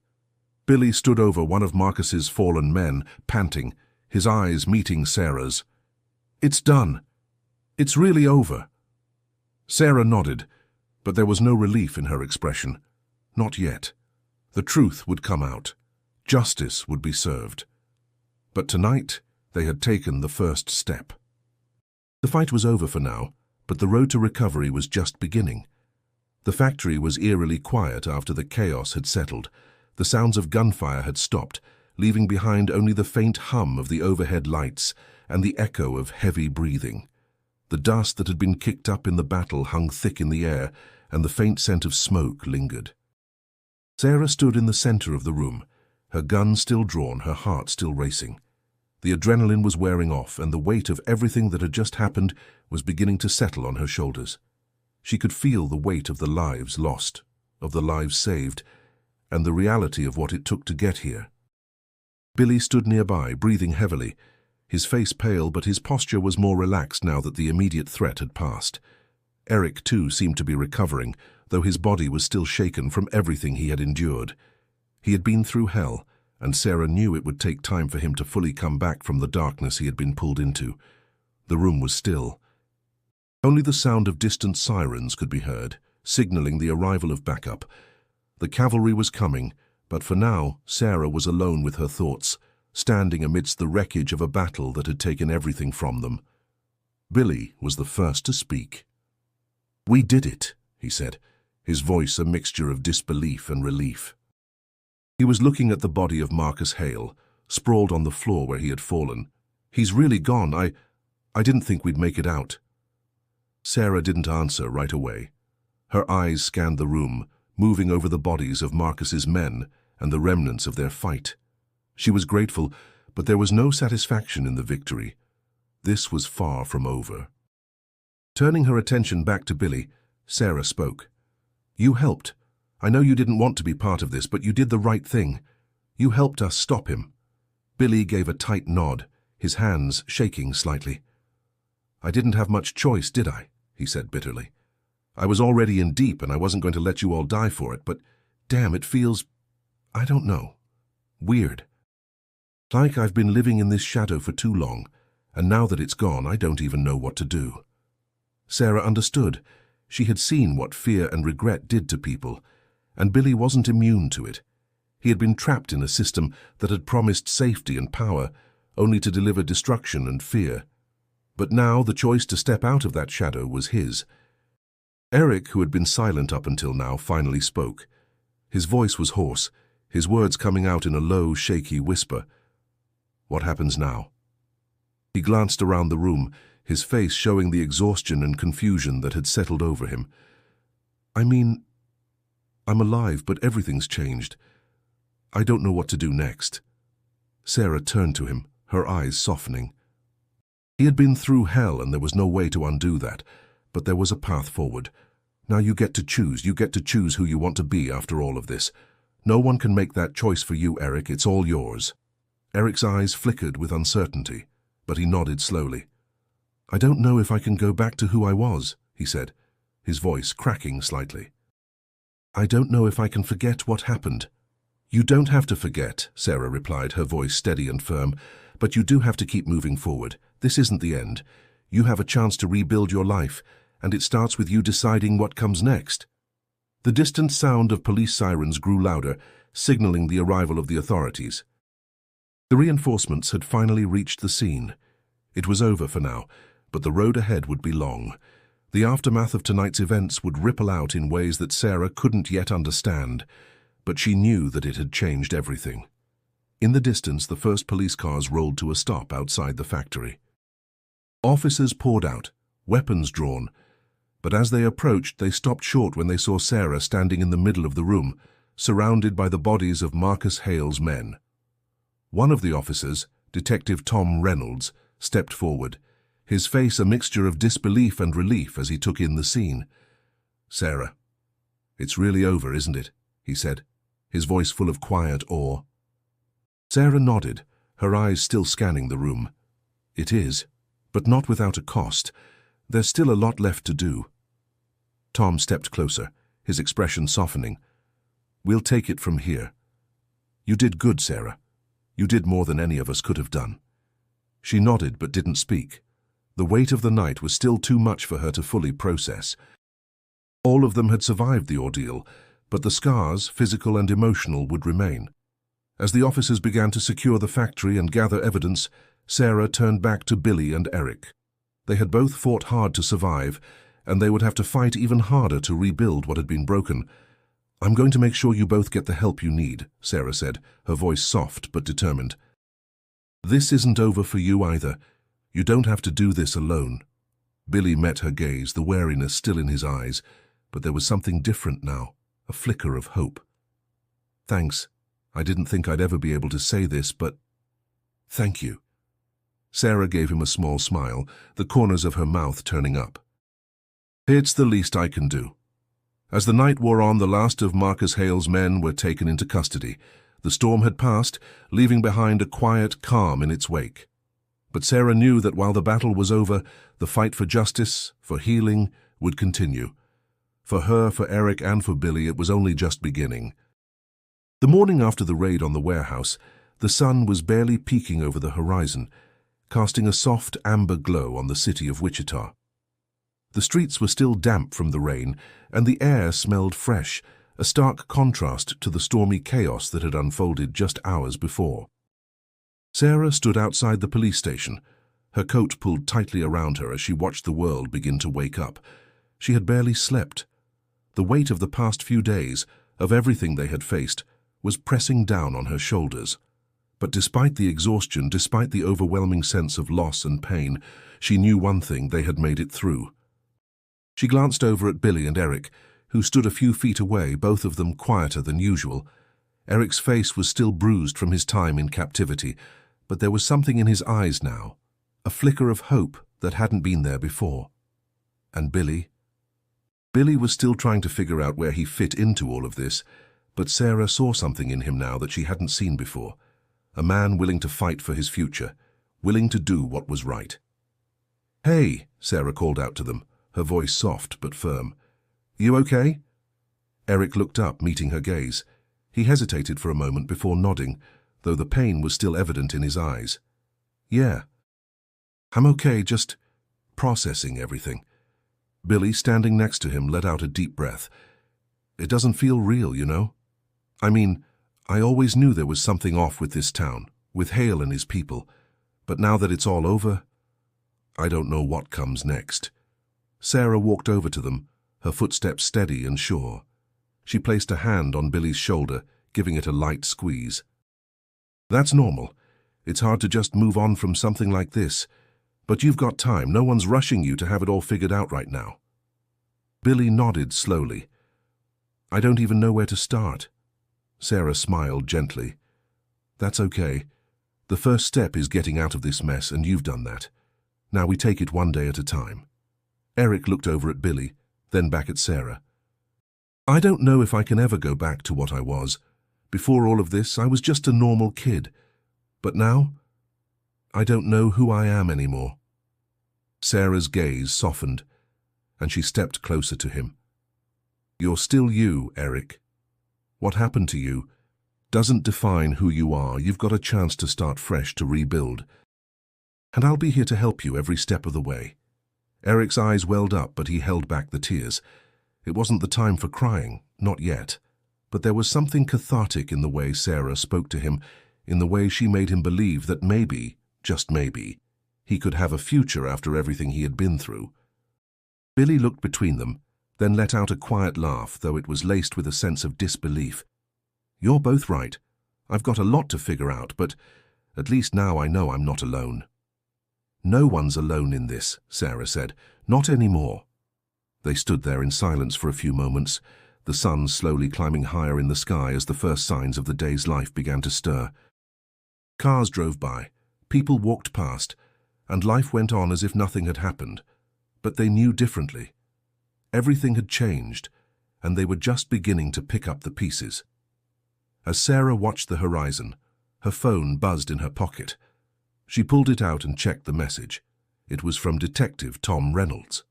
Billy stood over one of Marcus's fallen men, panting, his eyes meeting Sarah's. "It's done. It's really over." Sarah nodded, but there was no relief in her expression. Not yet. The truth would come out. Justice would be served. But tonight, they had taken the first step. The fight was over for now, but the road to recovery was just beginning. The factory was eerily quiet after the chaos had settled. The sounds of gunfire had stopped, leaving behind only the faint hum of the overhead lights and the echo of heavy breathing. The dust that had been kicked up in the battle hung thick in the air, and the faint scent of smoke lingered. Sarah stood in the center of the room, her gun still drawn, her heart still racing. The adrenaline was wearing off, and the weight of everything that had just happened was beginning to settle on her shoulders. She could feel the weight of the lives lost, of the lives saved, and the reality of what it took to get here. Billy stood nearby, breathing heavily, his face pale, but his posture was more relaxed now that the immediate threat had passed. Eric, too, seemed to be recovering, though his body was still shaken from everything he had endured. He had been through hell, and Sarah knew it would take time for him to fully come back from the darkness he had been pulled into. The room was still. Only the sound of distant sirens could be heard, signaling the arrival of backup. The cavalry was coming, but for now, Sarah was alone with her thoughts, standing amidst the wreckage of a battle that had taken everything from them. Billy was the first to speak. "We did it," he said, his voice a mixture of disbelief and relief. He was looking at the body of Marcus Hale, sprawled on the floor where he had fallen. "He's really gone. I didn't think we'd make it out." Sarah didn't answer right away. Her eyes scanned the room, moving over the bodies of Marcus's men and the remnants of their fight. She was grateful, but there was no satisfaction in the victory. This was far from over. Turning her attention back to Billy, Sarah spoke. You helped. I know you didn't want to be part of this, but you did the right thing. You helped us stop him." Billy gave a tight nod, his hands shaking slightly. "I didn't have much choice, did I?" he said bitterly. "I was already in deep and I wasn't going to let you all die for it, but damn, it feels, I don't know, weird. Like I've been living in this shadow for too long, and now that it's gone, I don't even know what to do." Sarah understood. She had seen what fear and regret did to people, and Billy wasn't immune to it. He had been trapped in a system that had promised safety and power, only to deliver destruction and fear. But now the choice to step out of that shadow was his. Eric, who had been silent up until now, finally spoke. His voice was hoarse, his words coming out in a low, shaky whisper. "What happens now?" He glanced around the room, his face showing the exhaustion and confusion that had settled over him. "I mean, I'm alive, but everything's changed. I don't know what to do next." Sarah turned to him, her eyes softening. He had been through hell and there was no way to undo that, but there was a path forward. Now you get to choose. You get to choose who you want to be after all of this. No one can make that choice for you, Eric. It's all yours. Eric's eyes flickered with uncertainty, but he nodded slowly. "I don't know if I can go back to who I was," he said, his voice cracking slightly. "I don't know if I can forget what happened." "You don't have to forget," Sarah replied, her voice steady and firm, "but you do have to keep moving forward. This isn't the end. You have a chance to rebuild your life, and it starts with you deciding what comes next." The distant sound of police sirens grew louder, signaling the arrival of the authorities. The reinforcements had finally reached the scene. It was over for now, but the road ahead would be long. The aftermath of tonight's events would ripple out in ways that Sarah couldn't yet understand, but she knew that it had changed everything. In the distance, the first police cars rolled to a stop outside the factory. Officers poured out, weapons drawn, but as they approached, they stopped short when they saw Sarah standing in the middle of the room, surrounded by the bodies of Marcus Hale's men. One of the officers, Detective Tom Reynolds, stepped forward, his face a mixture of disbelief and relief as he took in the scene. "Sarah, it's really over, isn't it?" he said, his voice full of quiet awe. Sarah nodded, her eyes still scanning the room. "It is, but not without a cost. There's still a lot left to do." Tom stepped closer, his expression softening. "We'll take it from here. You did good, Sarah. You did more than any of us could have done." She nodded but didn't speak. The weight of the night was still too much for her to fully process. All of them had survived the ordeal, but the scars, physical and emotional, would remain. As the officers began to secure the factory and gather evidence, Sarah turned back to Billy and Eric. They had both fought hard to survive, and they would have to fight even harder to rebuild what had been broken. "I'm going to make sure you both get the help you need," Sarah said, her voice soft but determined. "This isn't over for you either. You don't have to do this alone." Billy met her gaze, the wariness still in his eyes, but there was something different now, a flicker of hope. "Thanks. I didn't think I'd ever be able to say this, but thank you." Sarah gave him a small smile, the corners of her mouth turning up. "It's the least I can do." As the night wore on, the last of Marcus Hale's men were taken into custody. The storm had passed, leaving behind a quiet calm in its wake. But Sarah knew that while the battle was over, the fight for justice, for healing, would continue. For her, for Eric, and for Billy, it was only just beginning. The morning after the raid on the warehouse, the sun was barely peeking over the horizon, casting a soft amber glow on the city of Wichita. The streets were still damp from the rain, and the air smelled fresh, a stark contrast to the stormy chaos that had unfolded just hours before. Sarah stood outside the police station, her coat pulled tightly around her as she watched the world begin to wake up. She had barely slept. The weight of the past few days, of everything they had faced, was pressing down on her shoulders. But despite the exhaustion, despite the overwhelming sense of loss and pain, she knew one thing: they had made it through. She glanced over at Billy and Eric, who stood a few feet away, both of them quieter than usual. Eric's face was still bruised from his time in captivity, but there was something in his eyes now, a flicker of hope that hadn't been there before. And Billy? Billy was still trying to figure out where he fit into all of this, but Sarah saw something in him now that she hadn't seen before. A man willing to fight for his future, willing to do what was right. "Hey," Sarah called out to them, her voice soft but firm. "You okay?" Eric looked up, meeting her gaze. He hesitated for a moment before nodding, though the pain was still evident in his eyes. "Yeah. I'm okay, just processing everything." Billy, standing next to him, let out a deep breath. "It doesn't feel real, you know? I mean, I always knew there was something off with this town, with Hale and his people, but now that it's all over, I don't know what comes next." Sarah walked over to them, her footsteps steady and sure. She placed a hand on Billy's shoulder, giving it a light squeeze. "That's normal. It's hard to just move on from something like this. But you've got time. No one's rushing you to have it all figured out right now." Billy nodded slowly. "I don't even know where to start." Sarah smiled gently. "That's okay. The first step is getting out of this mess, and you've done that. Now we take it one day at a time." Eric looked over at Billy, then back at Sarah. "I don't know if I can ever go back to what I was. Before all of this, I was just a normal kid. But now, I don't know who I am anymore." Sarah's gaze softened, and she stepped closer to him. "You're still you, Eric. What happened to you doesn't define who you are. You've got a chance to start fresh, to rebuild. And I'll be here to help you every step of the way." Eric's eyes welled up, but he held back the tears. It wasn't the time for crying, not yet. But there was something cathartic in the way Sarah spoke to him, in the way she made him believe that maybe, just maybe, he could have a future after everything he had been through. Billy looked between them, then let out a quiet laugh, though it was laced with a sense of disbelief. "You're both right. I've got a lot to figure out, but at least now I know I'm not alone." "No one's alone in this," Sarah said. "Not anymore." They stood there in silence for a few moments, the sun slowly climbing higher in the sky as the first signs of the day's life began to stir. Cars drove by, people walked past, and life went on as if nothing had happened. But they knew differently. Everything had changed, and they were just beginning to pick up the pieces. As Sarah watched the horizon, her phone buzzed in her pocket. She pulled it out and checked the message. It was from Detective Tom Reynolds.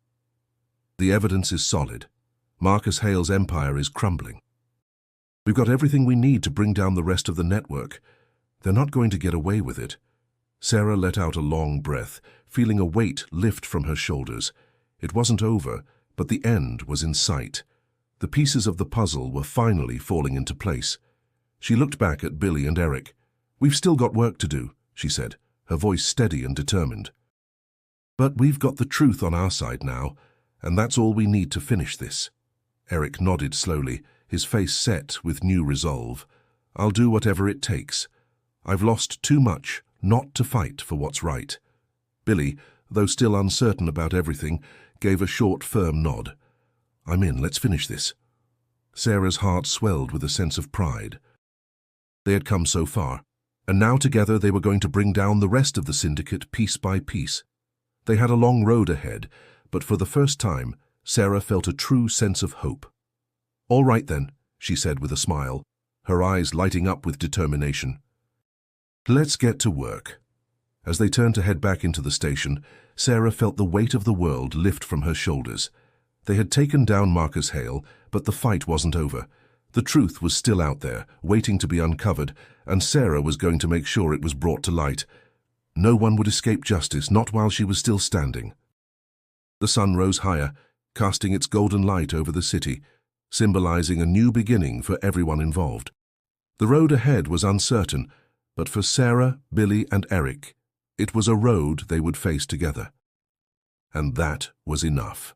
"The evidence is solid. Marcus Hale's empire is crumbling. We've got everything we need to bring down the rest of the network. They're not going to get away with it." Sarah let out a long breath, feeling a weight lift from her shoulders. It wasn't over, but the end was in sight. The pieces of the puzzle were finally falling into place. She looked back at Billy and Eric. "We've still got work to do," she said, her voice steady and determined. "But we've got the truth on our side now, and that's all we need to finish this." Eric nodded slowly, his face set with new resolve. "I'll do whatever it takes. I've lost too much not to fight for what's right." Billy, though still uncertain about everything, gave a short, firm nod. "I'm in, let's finish this." Sarah's heart swelled with a sense of pride. They had come so far, and now together they were going to bring down the rest of the syndicate piece by piece. They had a long road ahead, but for the first time, Sarah felt a true sense of hope. "All right then," she said with a smile, her eyes lighting up with determination. "Let's get to work." As they turned to head back into the station, Sarah felt the weight of the world lift from her shoulders. They had taken down Marcus Hale, but the fight wasn't over. The truth was still out there, waiting to be uncovered, and Sarah was going to make sure it was brought to light. No one would escape justice, not while she was still standing. The sun rose higher, casting its golden light over the city, symbolizing a new beginning for everyone involved. The road ahead was uncertain, but for Sarah, Billy, and Eric, it was a road they would face together. And that was enough.